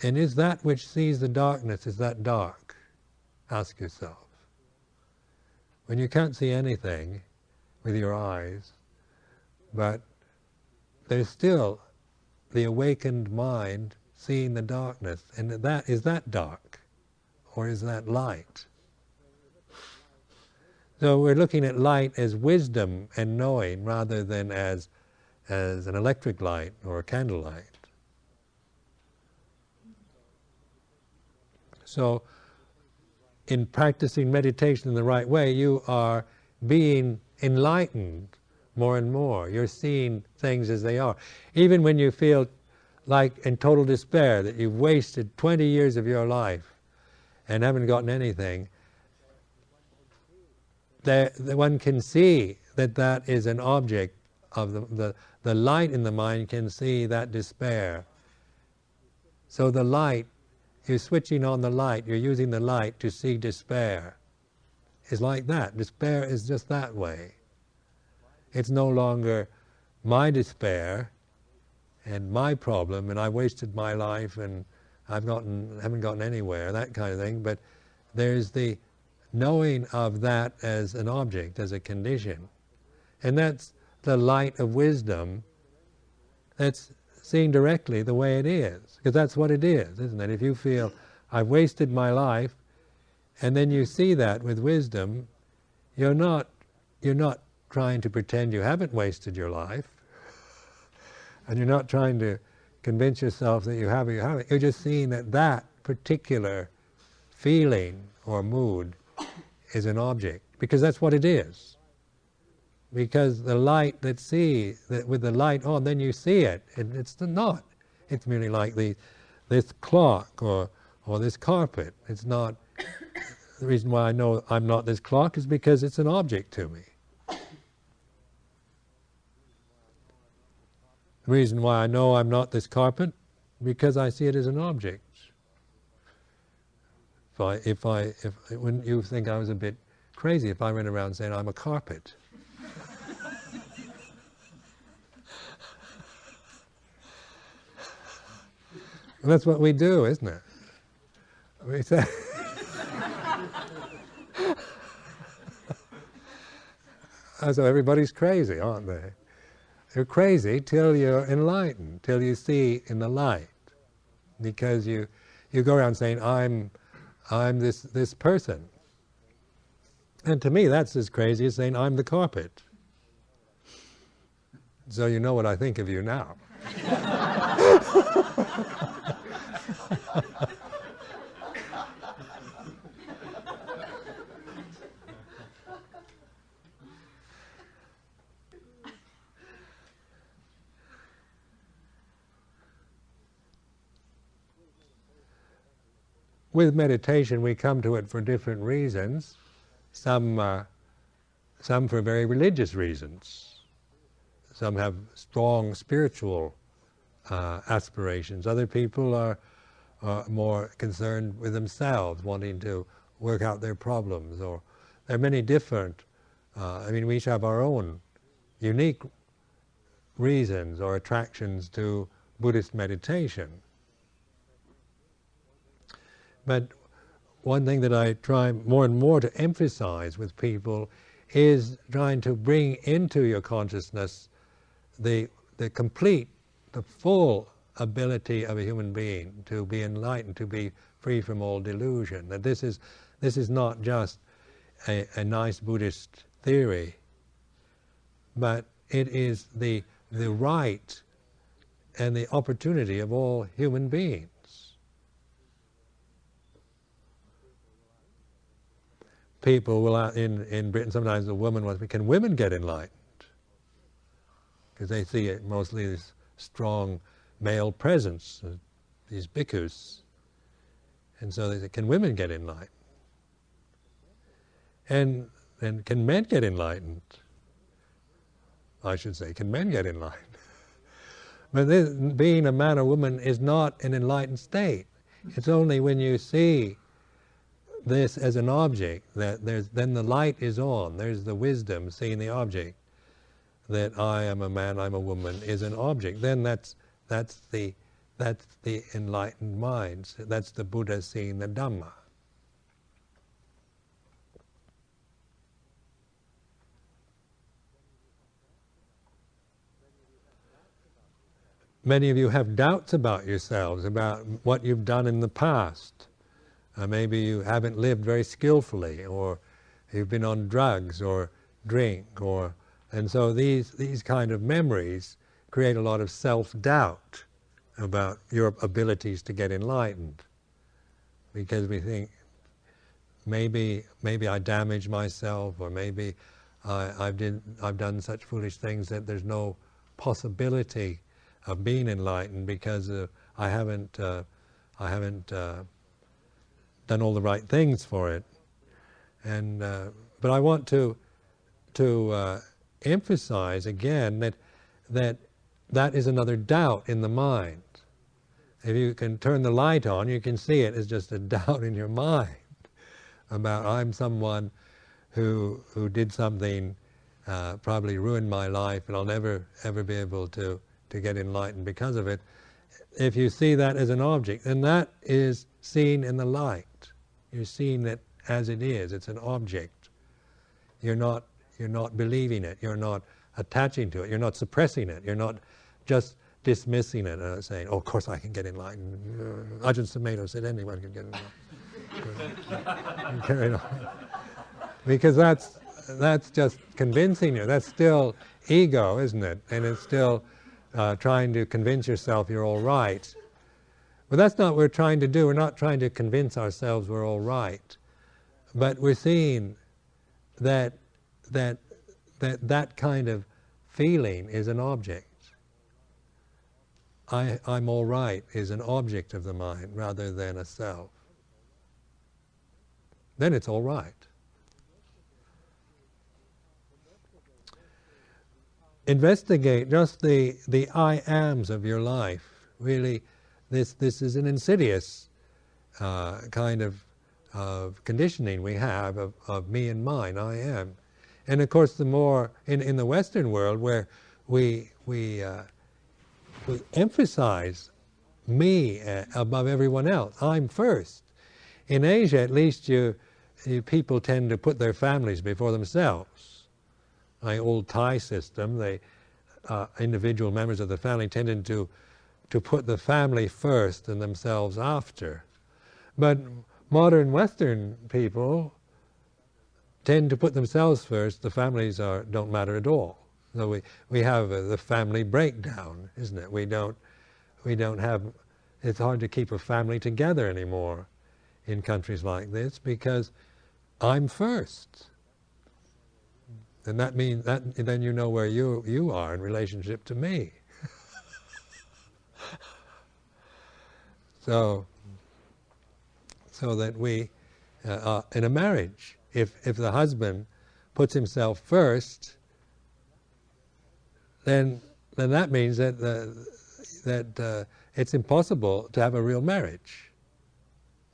And is that which sees the darkness, is that dark? Ask yourself. When you can't see anything with your eyes, but there's still the awakened mind seeing the darkness, and is that dark, or is that light? So we're looking at light as wisdom and knowing, rather than as an electric light or a candlelight. So, in practicing meditation in the right way, you are being enlightened more and more. You're seeing things as they are. Even when you feel like in total despair that you've wasted 20 years of your life and haven't gotten anything, one can see that is an object of the light in the mind can see that despair. So the light, you're switching on the light, you're using the light to see despair. It's like that. Despair is just that way. It's no longer my despair and my problem, and I wasted my life and haven't gotten anywhere, that kind of thing. But there's the knowing of that as an object, as a condition. And that's the light of wisdom that's seeing directly the way it is. Because that's what it is, isn't it? If you feel, I've wasted my life, and then you see that with wisdom, you're not trying to pretend you haven't wasted your life, and you're not trying to convince yourself that you have or you haven't. You're just seeing that particular feeling or mood is an object, because that's what it is. Because the light that with the light on, then you see it. It's not. It's merely like this clock or this carpet. It's not. The reason why I know I'm not this clock is because it's an object to me. The reason why I know I'm not this carpet, because I see it as an object. Wouldn't you think I was a bit crazy if I went around saying I'm a carpet? And that's what we do, isn't it? We say so everybody's crazy, aren't they? You're crazy till you're enlightened, till you see in the light. Because you go around saying, I'm this person. And to me that's as crazy as saying I'm the carpet. So you know what I think of you now. with meditation we come to it for different reasons. Some for very religious reasons. Some have strong spiritual aspirations. Other people are more concerned with themselves, wanting to work out their problems. Or there are many different. We each have our own unique reasons or attractions to Buddhist meditation. But one thing that I try more and more to emphasize with people is trying to bring into your consciousness the complete, the full ability of a human being to be enlightened, to be free from all delusion. That this is not just a nice Buddhist theory, but it is the right and the opportunity of all human beings. People will, in Britain, sometimes a woman wants, can women get enlightened? Because they see it mostly as strong male presence, these bhikkhus. And so they say, can women get enlightened? And can men get enlightened? I should say, can men get enlightened? But this, being a man or woman is not an enlightened state. It's only when you see this as an object that then the light is on. There's the wisdom, seeing the object. That I am a man, I'm a woman, is an object. Then that's the enlightened mind. That's the Buddha seeing the Dhamma. Many of you have doubts about yourselves, about what you've done in the past. Maybe you haven't lived very skillfully, or you've been on drugs or drink, and so these kind of memories create a lot of self-doubt about your abilities to get enlightened, because we think maybe I damaged myself, or maybe I've done such foolish things that there's no possibility of being enlightened because I haven't done all the right things for it. And but I want to emphasize again that is another doubt in the mind. If you can turn the light on, you can see it as just a doubt in your mind about I'm someone who did something, probably ruined my life, and I'll never ever be able to get enlightened because of it. If you see that as an object, then that is seen in the light. You're seeing it as it is. It's an object. You're not believing it. You're not attaching to it. You're not suppressing it. You're not just dismissing it and saying, "Oh, of course I can get enlightened." Ajahn Sumedho said anyone can get enlightened. Carry on. Because that's just convincing you. That's still ego, isn't it? And it's still trying to convince yourself you're all right. But that's not what we're trying to do. We're not trying to convince ourselves we're all right. But we're seeing that kind of feeling is an object. I'm all right is an object of the mind rather than a self. Then it's all right. Investigate just the I ams of your life. Really, this is an insidious kind of conditioning we have of me and mine, I am. And of course, the more in the Western world where we emphasize me above everyone else, I'm first. In Asia, at least, people tend to put their families before themselves. My old Thai system, individual members of the family tended to put the family first and themselves after. But modern Western people tend to put themselves first. The families don't matter at all. So we have the family breakdown, isn't it? We don't have. It's hard to keep a family together anymore in countries like this because I'm first. And that means that then you know where you are in relationship to me. So so that we, in a marriage, if the husband puts himself first, then that means that it's impossible to have a real marriage.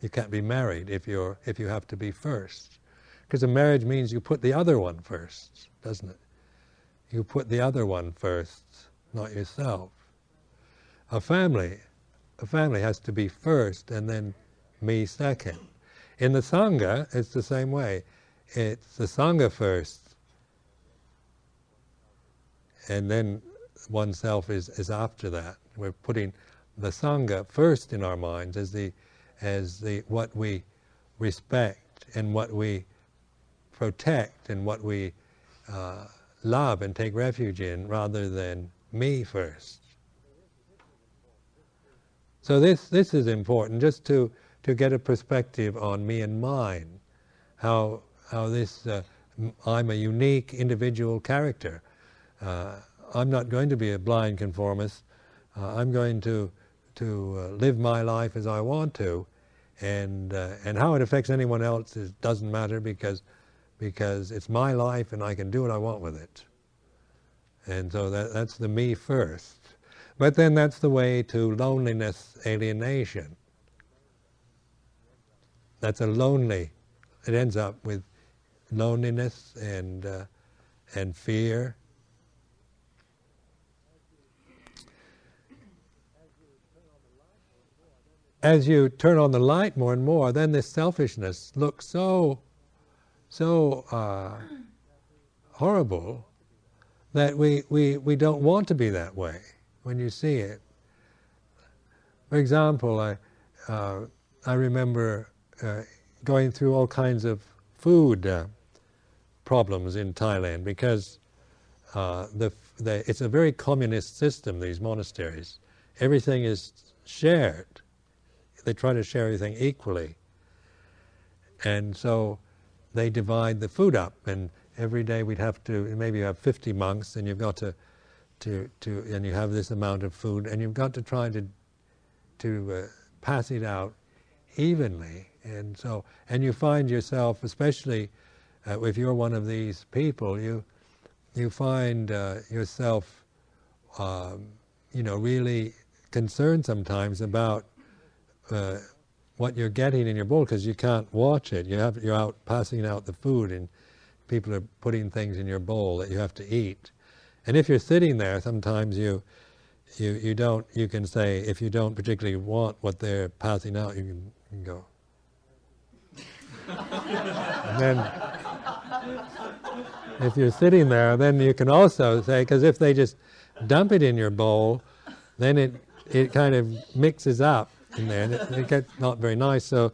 You can't be married if you have to be first, because a marriage means you put the other one first, doesn't it? You put the other one first, not yourself. A family has to be first, and then me second. In the Sangha, it's the same way. It's the Sangha first, and then oneself is after that. We're putting the Sangha first in our minds as the what we respect and what we protect and what we love and take refuge in, rather than me first. So this is important, just to get a perspective on me and mine, how this I'm a unique individual character. I'm not going to be a blind conformist. I'm going to live my life as I want to, and how it affects anyone else doesn't matter, because it's my life and I can do what I want with it. And so that's the me first. But then that's the way to loneliness, alienation. That's a lonely. It ends up with loneliness and fear. As you turn on the light more and more, then this selfishness looks so horrible that we don't want to be that way when you see it. For example, I remember going through all kinds of food problems in Thailand, because it's a very communist system, these monasteries. Everything is shared. They try to share everything equally. And so they divide the food up, and every day we'd have to, maybe you have 50 monks, and you've got to and you have this amount of food, and you've got to try to pass it out evenly. And so, and you find yourself, especially if you're one of these people, you find yourself, really concerned sometimes about what you're getting in your bowl, because you can't watch it. You're out passing out the food, and people are putting things in your bowl that you have to eat. And if you're sitting there, sometimes you can say, if you don't particularly want what they're passing out, you can go. And then, if you're sitting there, then you can also say, because if they just dump it in your bowl, then it kind of mixes up in there, and it gets not very nice. So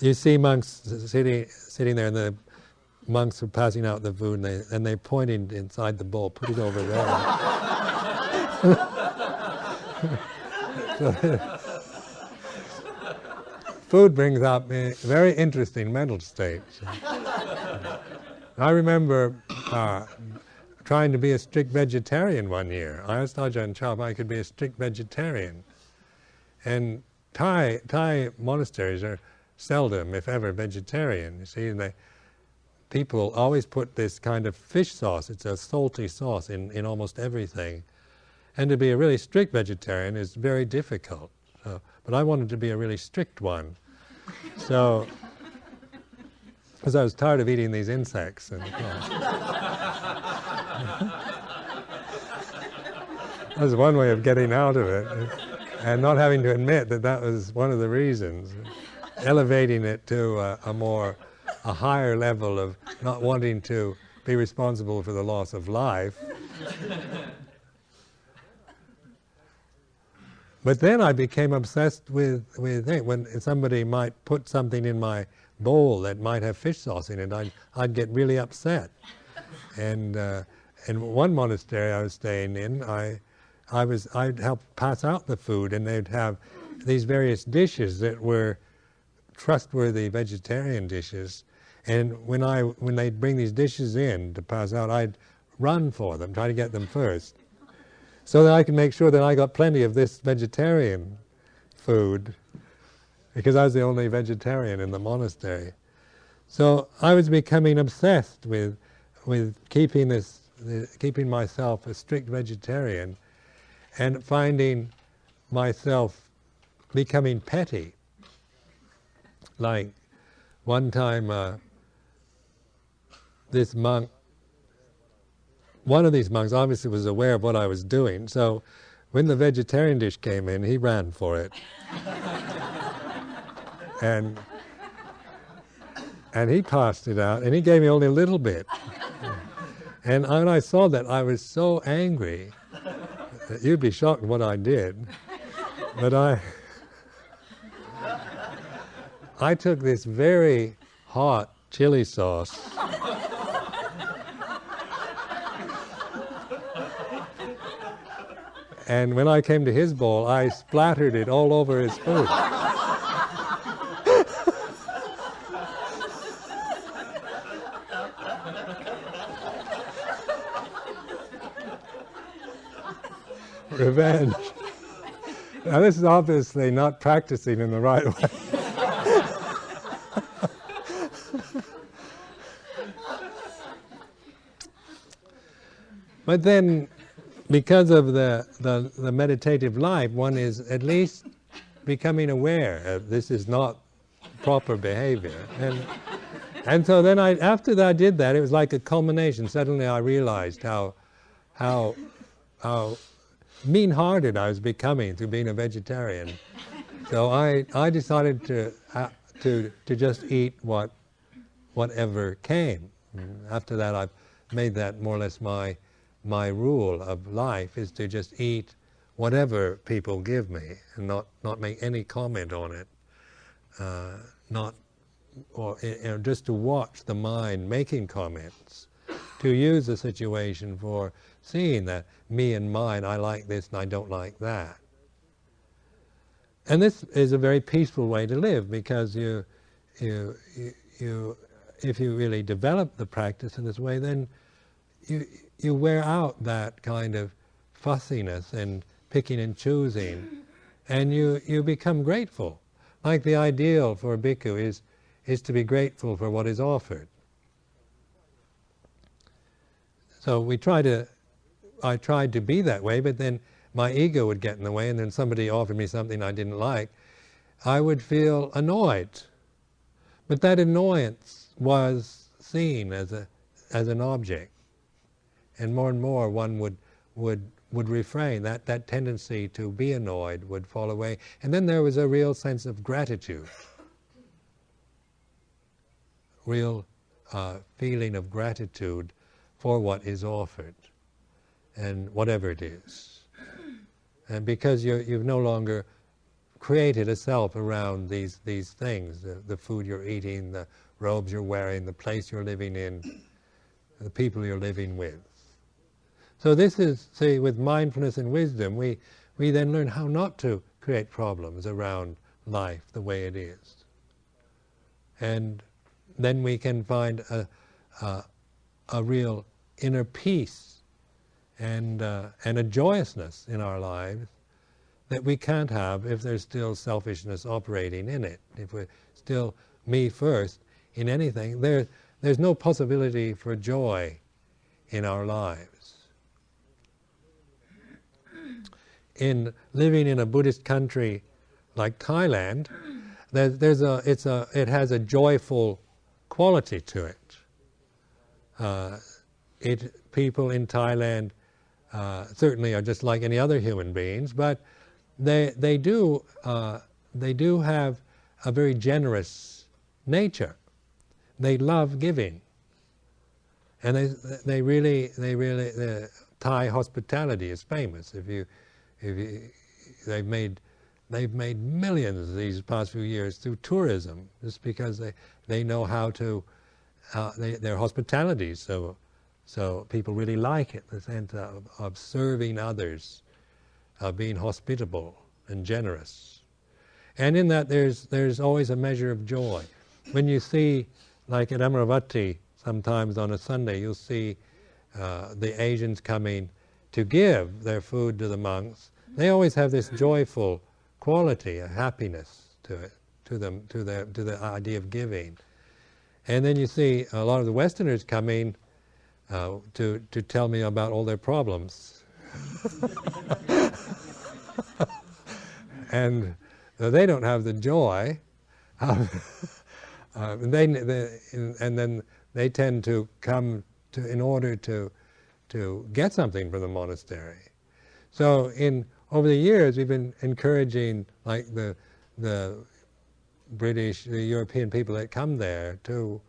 you see monks sitting there, and the monks are passing out the food, and they're pointing inside the bowl, put it over there. So, food brings up a very interesting mental state. I remember trying to be a strict vegetarian one year. I asked Ajahn Chah if I could be a strict vegetarian. And Thai monasteries are seldom, if ever, vegetarian. You see, people always put this kind of fish sauce, it's a salty sauce in almost everything. And to be a really strict vegetarian is very difficult. But I wanted to be a really strict one. So, because I was tired of eating these insects. And, that was one way of getting out of it. And not having to admit that was one of the reasons. Elevating it to a higher level of not wanting to be responsible for the loss of life. But then I became obsessed with when somebody might put something in my bowl that might have fish sauce in it, I'd get really upset. And in one monastery I was staying in, I'd help pass out the food, and they'd have these various dishes that were trustworthy vegetarian dishes. And when they'd bring these dishes in to pass out, I'd run for them, try to get them first, so that I could make sure that I got plenty of this vegetarian food. because I was the only vegetarian in the monastery. So I was becoming obsessed with keeping myself a strict vegetarian, and finding myself becoming petty. Like one time, one of these monks obviously was aware of what I was doing, so when the vegetarian dish came in, he ran for it. and he passed it out, and he gave me only a little bit. And when I saw that, I was so angry. You'd be shocked what I did. But I took this very hot chili sauce and when I came to his bowl, I splattered it all over his food. Revenge. Now this is obviously not practicing in the right way. But then, because of the meditative life, one is at least becoming aware this is not proper behavior. And so then after that I did that, it was like a culmination. Suddenly I realized how mean-hearted I was becoming through being a vegetarian. So I decided to just eat whatever came. And after that, I've made that more or less my rule of life, is to just eat whatever people give me and not make any comment on it, just to watch the mind making comments, to use the situation for seeing that me and mine, I like this and I don't like that. And this is a very peaceful way to live, because if you really develop the practice in this way, then you wear out that kind of fussiness and picking and choosing, and you become grateful. Like the ideal for a bhikkhu is to be grateful for what is offered. So I tried to be that way, but then my ego would get in the way, and then somebody offered me something I didn't like. I would feel annoyed. But that annoyance was seen as an object. And more one would refrain. That tendency to be annoyed would fall away. And then there was a real sense of gratitude. Real feeling of gratitude for what is offered, and whatever it is. And because you've no longer created a self around these things, the food you're eating, the robes you're wearing, the place you're living in, the people you're living with. So this is, see, with mindfulness and wisdom, we then learn how not to create problems around life the way it is. And then we can find a real inner peace and a joyousness in our lives that we can't have if there's still selfishness operating in it. If we're still me first in anything, there's no possibility for joy in our lives. In living in a Buddhist country like Thailand, it has a joyful quality to it. People in Thailand certainly are just like any other human beings, but they do have a very generous nature. They love giving, and the Thai hospitality is famous. They've made millions these past few years through tourism, just because they know how to their hospitality. So people really like it, the sense of serving others, of being hospitable and generous. And in that there's always a measure of joy. When you see, like at Amaravati, sometimes on a Sunday, you'll see the Asians coming to give their food to the monks. They always have this joyful quality, a happiness to it. to them, to the idea of giving. And then you see a lot of the Westerners coming to tell me about all their problems. And they don't have the joy. And then they tend to come to in order to get something from the monastery. So over the years, we've been encouraging, like the British, the European people that come there to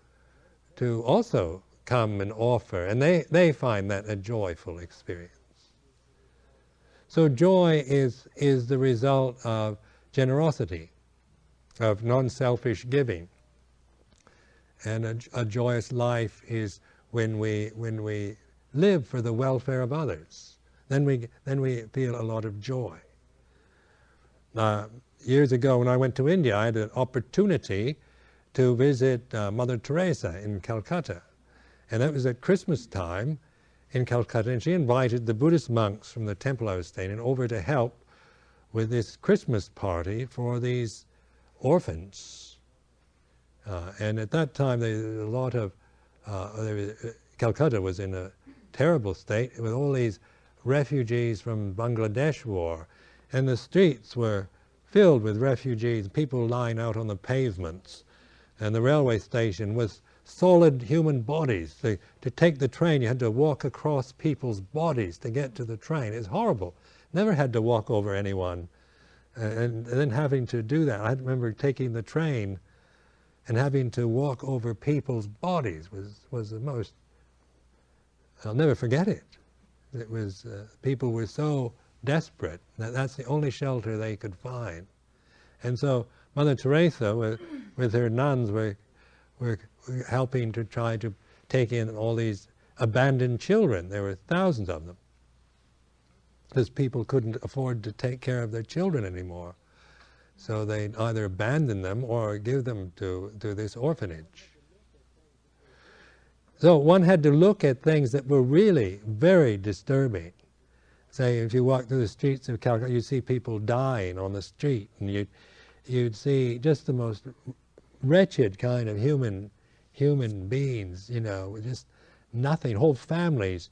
also come and offer, and they find that a joyful experience. So joy is the result of generosity, of non-selfish giving, and a joyous life is when we live for the welfare of others. Then we feel a lot of joy. Years ago, when I went to India, I had an opportunity to visit Mother Teresa in Calcutta, and that was at Christmas time in Calcutta, and she invited the Buddhist monks from the temple I was staying in over to help with this Christmas party for these orphans. And at that time, Calcutta was in a terrible state with all these refugees from Bangladesh war, and the streets were filled with refugees, people lying out on the pavements, and the railway station was solid human bodies. To take the train, you had to walk across people's bodies to get to the train. It's horrible. Never had to walk over anyone. And then having to do that, I remember taking the train and having to walk over people's bodies was the most, I'll never forget it. It was, people were so desperate that that's the only shelter they could find. And so Mother Teresa, with her nuns, were helping to try to take in all these abandoned children. There were thousands of them, because people couldn't afford to take care of their children anymore. So they'd either abandon them or give them to this orphanage. So one had to look at things that were really very disturbing. Say, if you walk through the streets of Calcutta, you see people dying on the street, and you'd see just the most wretched kind of human beings, just nothing, whole families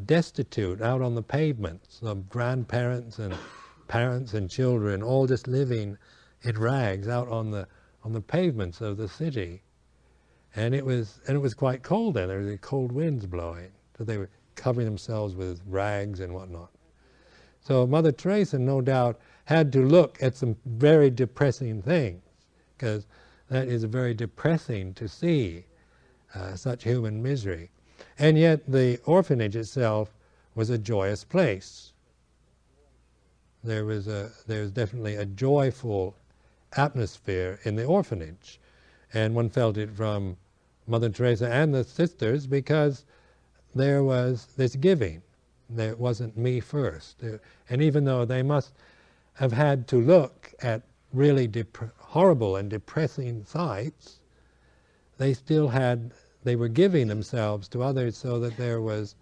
destitute out on the pavements, of grandparents and parents and children, all just living in rags out on the pavements of the city. And it was quite cold then. There were cold winds blowing, so they were covering themselves with rags and whatnot. So Mother Teresa, no doubt, had to look at some very depressing things, because that is very depressing to see such human misery. And yet the orphanage itself was a joyous place. There was definitely a joyful atmosphere in the orphanage, and one felt it from Mother Teresa and the sisters, because there was this giving. There wasn't me first. And even though they must have had to look at really horrible and depressing sights, they were giving themselves to others, so that there was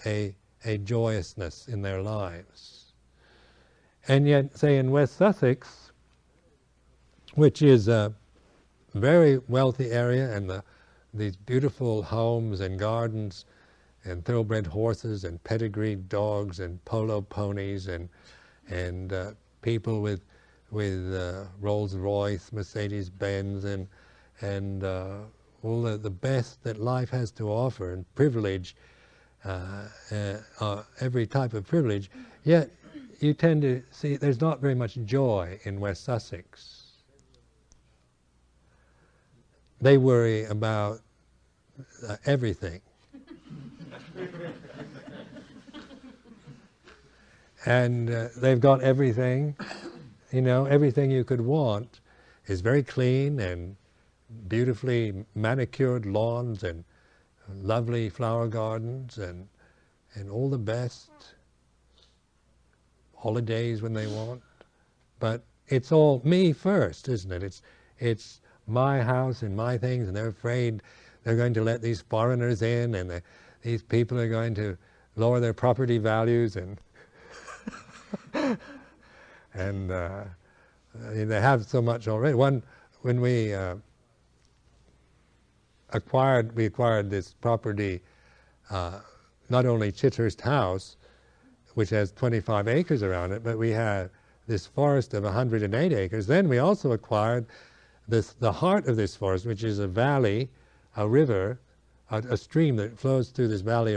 a joyousness in their lives. And yet, say in West Sussex, which is a very wealthy area, and these beautiful homes and gardens and thoroughbred horses and pedigreed dogs and polo ponies and people with Rolls-Royce, Mercedes-Benz and all the best that life has to offer, and privilege, every type of privilege, yet you tend to see there's not very much joy in West Sussex. They worry about everything. And they've got everything, everything you could want is very clean, and beautifully manicured lawns and lovely flower gardens and all the best, holidays when they want. But it's all me first, isn't it? It's my house and my things, and they're afraid they're going to let these foreigners in, and these people are going to lower their property values, and I mean, they have so much already. When we acquired this property, not only Chithurst House, which has 25 acres around it, but we had this forest of 108 acres. Then we also acquired the heart of this forest, which is a valley, a river, a stream that flows through this valley.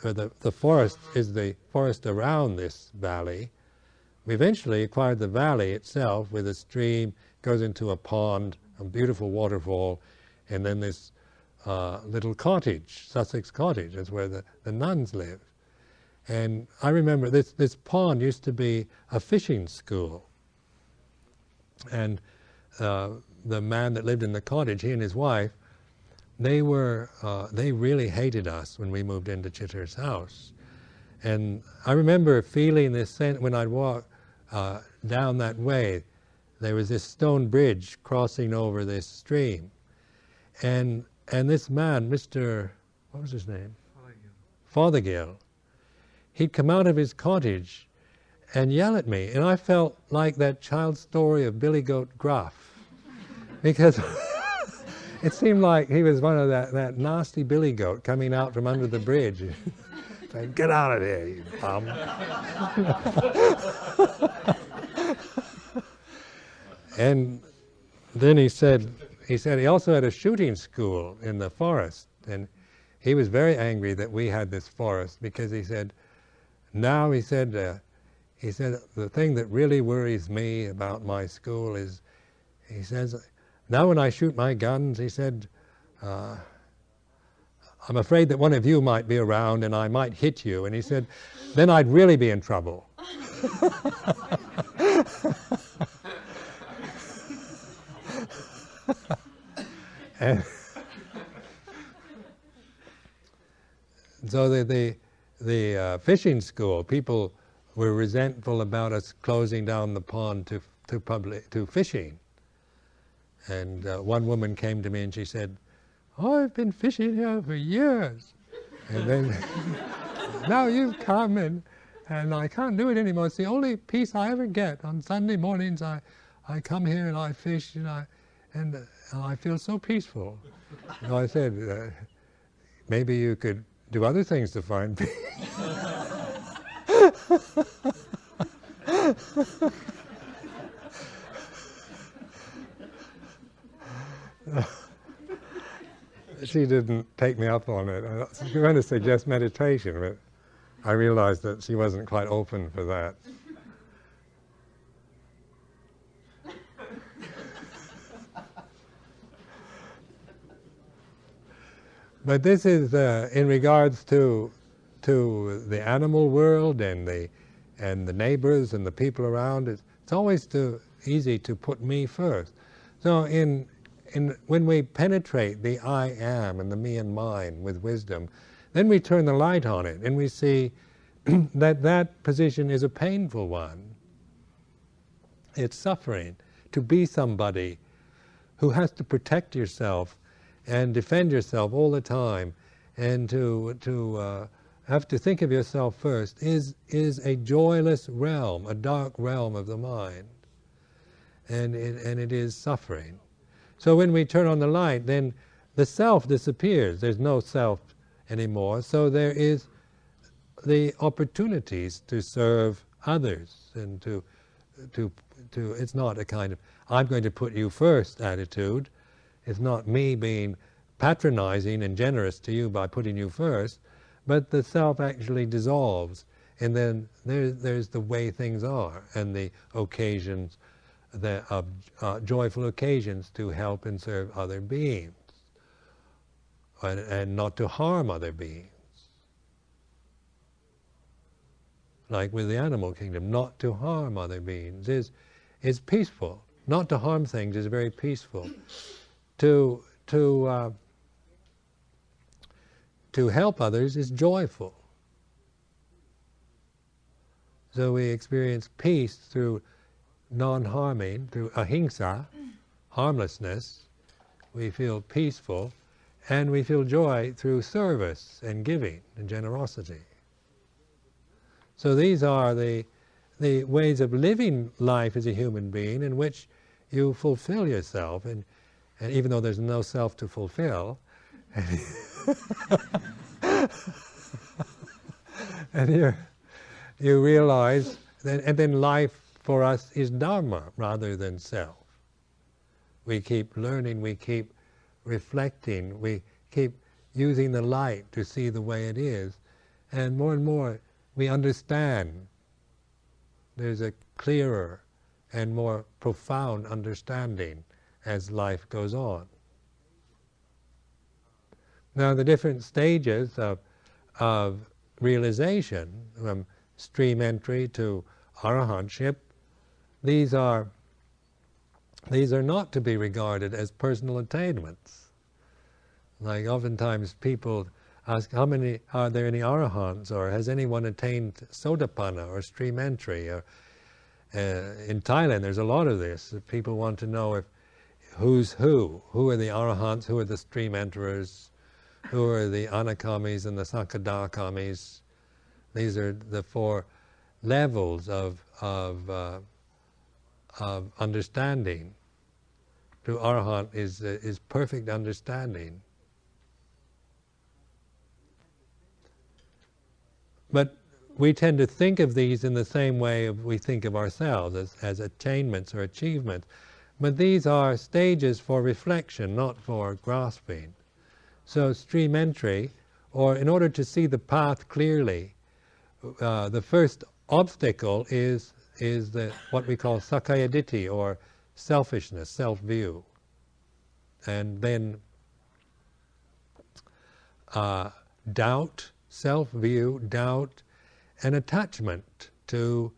The forest is the forest around this valley. We eventually acquired the valley itself with a stream, goes into a pond, a beautiful waterfall, and then this little cottage, Sussex Cottage, is where the nuns live. And I remember this pond used to be a fishing school. And the man that lived in the cottage, he and his wife, they really hated us when we moved into Chithurst House. And I remember feeling this sense when I'd walk down that way. There was this stone bridge crossing over this stream. And this man, Mr. what was his name? Fothergill. He'd come out of his cottage and yell at me, and I felt like that child's story of Billy Goat Gruff, because it seemed like he was one of that nasty billy goat coming out from under the bridge, saying, "Get out of here, you bum." And then he said he also had a shooting school in the forest, and he was very angry that we had this forest, because he said, now he said, the thing that really worries me about my school is, he says, now when I shoot my guns, he said, I'm afraid that one of you might be around and I might hit you. And he said, then I'd really be in trouble. And so the fishing school, people were resentful about us closing down the pond to fishing. And one woman came to me and she said, "Oh, I've been fishing here for years. And then now you've come and I can't do it anymore. It's the only peace I ever get. On Sunday mornings I come here and I fish and I feel so peaceful." So I said, maybe you could do other things to find peace. She didn't take me up on it. I was going to suggest meditation, but I realized that she wasn't quite open for that. But this is in regards to the animal world and the neighbors and the people around. It's always too easy to put me first. So when we penetrate the I am and the me and mine with wisdom, then we turn the light on it and we see that position is a painful one. It's suffering to be somebody who has to protect yourself and defend yourself all the time, and to have to think of yourself first is a joyless realm, a dark realm of the mind, and it is suffering. So when we turn on the light, then the self disappears. There's no self anymore. So there is the opportunities to serve others, and to it's not a kind of I'm going to put you first attitude. It's not me being patronizing and generous to you by putting you first, but the self actually dissolves, and then there's the way things are, and the occasions, the joyful occasions to help and serve other beings, and not to harm other beings. Like with the animal kingdom, not to harm other beings is peaceful. Not to harm things is very peaceful. To help others is joyful. So we experience peace through non-harming, through ahimsa, harmlessness. We feel peaceful, and we feel joy through service and giving and generosity. So these are the the ways of living life as a human being in which you fulfill yourself, and even though there's no self to fulfill, and you realize that, and then life for us is Dharma rather than self. We keep learning, we keep reflecting, we keep using the light to see the way it is, and more we understand. There's a clearer and more profound understanding as life goes on. Now the different stages of realization, from stream entry to arahantship, these are not to be regarded as personal attainments. Like oftentimes people ask, how many, are there any arahants, or has anyone attained sotapanna or stream entry? Or, in Thailand there's a lot of this. People want to know if who's who are the arahants, who are the stream enterers, who are the anakamis and the sakadakamis. These are the four levels of understanding. To arahant is perfect understanding. But we tend to think of these in the same way we think of ourselves, as attainments or achievements. But these are stages for reflection, not for grasping. So stream entry, or in order to see the path clearly, the first obstacle is what we call sakkaya ditthi, or selfishness, self-view. And then doubt, self-view, doubt, and attachment to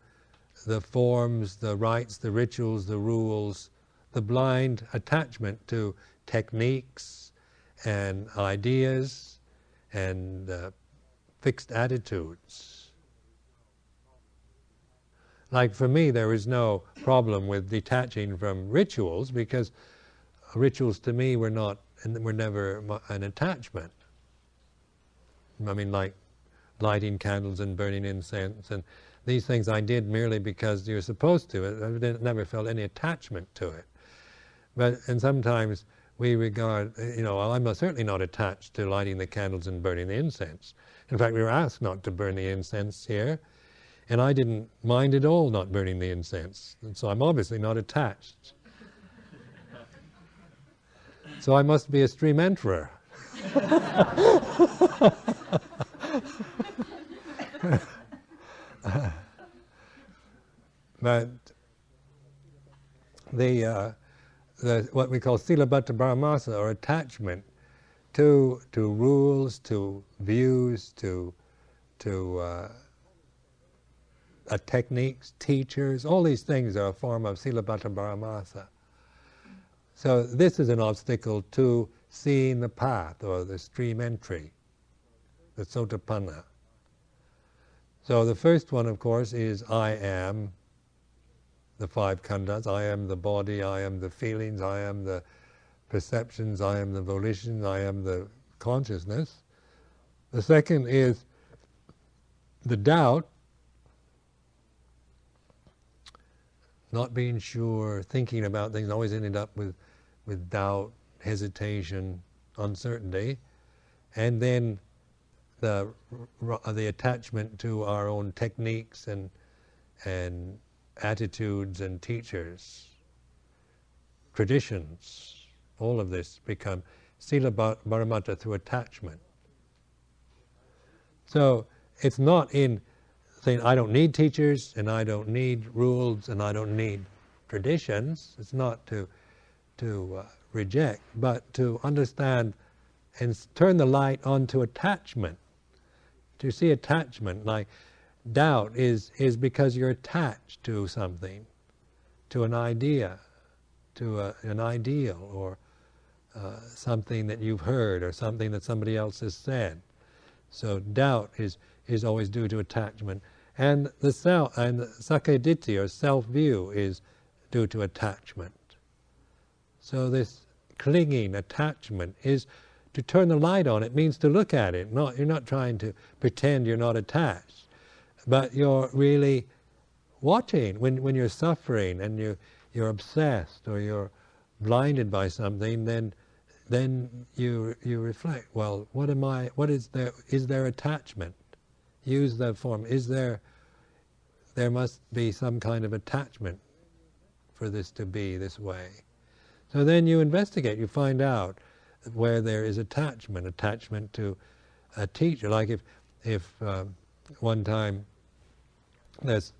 the forms, the rites, the rituals, the rules, the blind attachment to techniques and ideas and fixed attitudes. Like for me, there is no problem with detaching from rituals, because rituals to me were never an attachment. I mean, like lighting candles and burning incense, and these things I did merely because you're supposed to. I never felt any attachment to it. And sometimes we regard, I'm certainly not attached to lighting the candles and burning the incense. In fact, we were asked not to burn the incense here, and I didn't mind at all not burning the incense. And so I'm obviously not attached. So I must be a stream enterer. But the what we call silabbata paramasa, or attachment to rules, to views, to techniques, teachers, all these things are a form of silabbata paramasa. So this is an obstacle to seeing the path, or the stream entry, the sotapanna. So the first one, of course, is I am the five khandhas. I am the body, I am the feelings, I am the perceptions, I am the volition, I am the consciousness. The second is the doubt, not being sure, thinking about things, always ending up with doubt, hesitation, uncertainty, and then the attachment to our own techniques and attitudes and teachers, traditions. All of this become silabbata through attachment. So it's not in saying I don't need teachers and I don't need rules and I don't need traditions. It's not to reject, but to understand and turn the light onto attachment. To see attachment, like doubt is because you're attached to something, to an idea, to an ideal, or something that you've heard, or something that somebody else has said. So doubt is always due to attachment, and the sakkaya ditthi, or self-view, is due to attachment. So this clinging attachment is to turn the light on. It means to look at it. You're not trying to pretend you're not attached, but you're really watching, when you're suffering and you're obsessed or you're blinded by something, then you reflect, well, what is there attachment? Use the form, there must be some kind of attachment for this to be this way. So then you investigate, you find out where there is attachment to a teacher. Like if one time this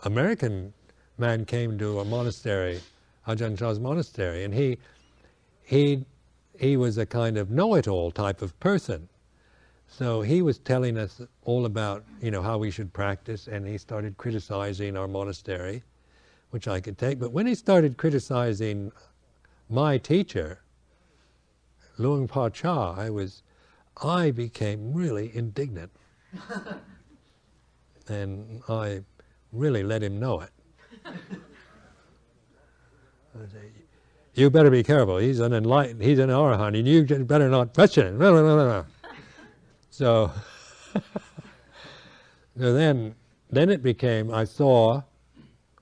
American man came to a monastery, Ajahn Chah's monastery, and he was a kind of know-it-all type of person. So he was telling us all about, how we should practice, and he started criticizing our monastery, which I could take. But when he started criticizing my teacher, Luang Pa Cha, I became really indignant. And I really let him know it. I say, you better be careful, he's an enlightened, he's an arahant, and you better not question it. So, so then it became, I saw,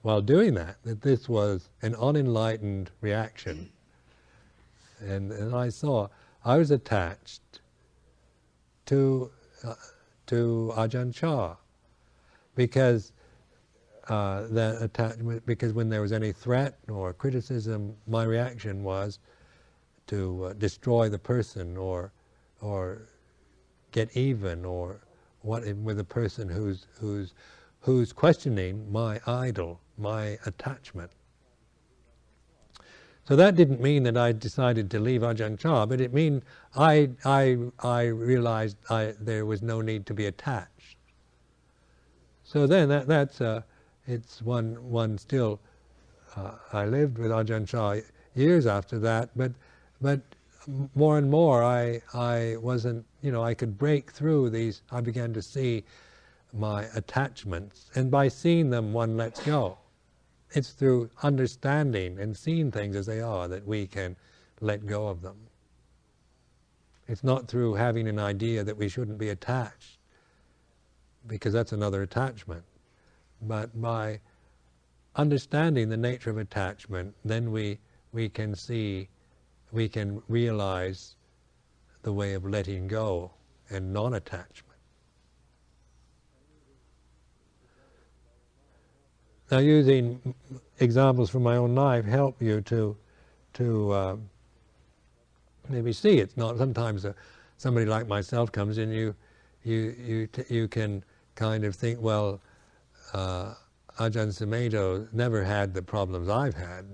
while doing that this was an unenlightened reaction. And I saw, I was attached to Ajahn Chah, because that attachment, because when there was any threat or criticism, my reaction was to destroy the person or get even or what with a person who's questioning my idol, my attachment. So that didn't mean that I decided to leave Ajahn Chah, but it mean I realized there was no need to be attached. So then it's one still. I lived with Ajahn Chah years after that, but more and more I wasn't, I could break through these. I began to see my attachments, and by seeing them, one lets go. It's through understanding and seeing things as they are that we can let go of them. It's not through having an idea that we shouldn't be attached, because that's another attachment. But by understanding the nature of attachment, then we can see, we can realize the way of letting go and non-attachment. Now, using examples from my own life help you to maybe see it's not. Sometimes somebody like myself comes in, you can kind of think, well, Ajahn Sumedho never had the problems I've had,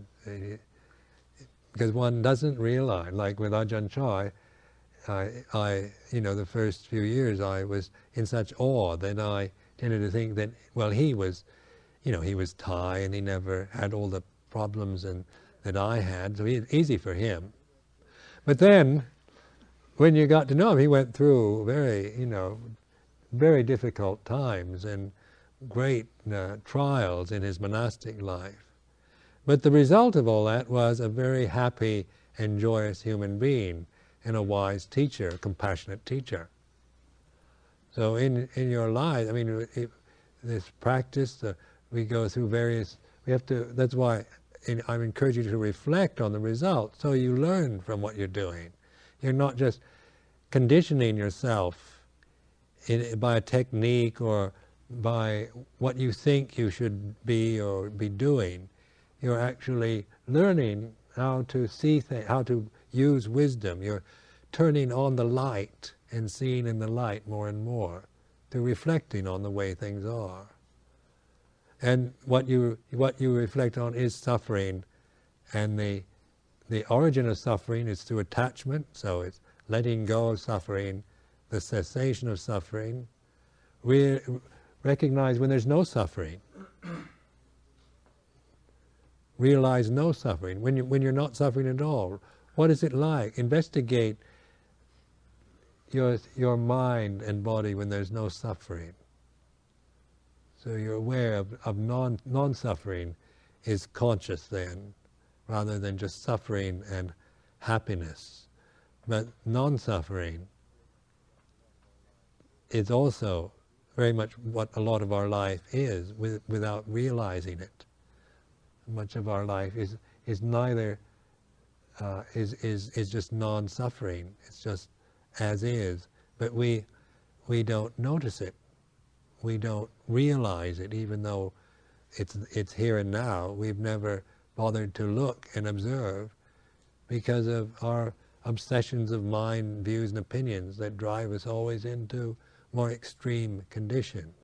because one doesn't realize. Like with Ajahn Chah, the first few years I was in such awe that I tended to think that, well, he was Thai and he never had all the problems that I had, so it's easy for him. But then, when you got to know him, he went through very difficult times and great trials in his monastic life. But the result of all that was a very happy and joyous human being and a wise teacher, a compassionate teacher. So in your life, this practice, we go through various, that's why I encourage you to reflect on the results, so you learn from what you're doing. You're not just conditioning yourself by a technique or by what you think you should be or be doing. You're actually learning how to see things, how to use wisdom. You're turning on the light and seeing in the light more and more, to reflecting on the way things are. And what you reflect on is suffering, and the origin of suffering is through attachment, so it's letting go of suffering, the cessation of suffering. We recognize when there's no suffering. Realize no suffering. When you're not suffering at all, what is it like? Investigate your mind and body when there's no suffering. So you're aware of non-suffering is conscious then, rather than just suffering and happiness. But non-suffering is also very much what a lot of our life is, without realizing it. Much of our life is neither is just non-suffering. It's just as is, but we don't notice it. We don't realize it, even though it's here and now. We've never bothered to look and observe because of our obsessions of mind, views, and opinions that drive us always into more extreme conditions.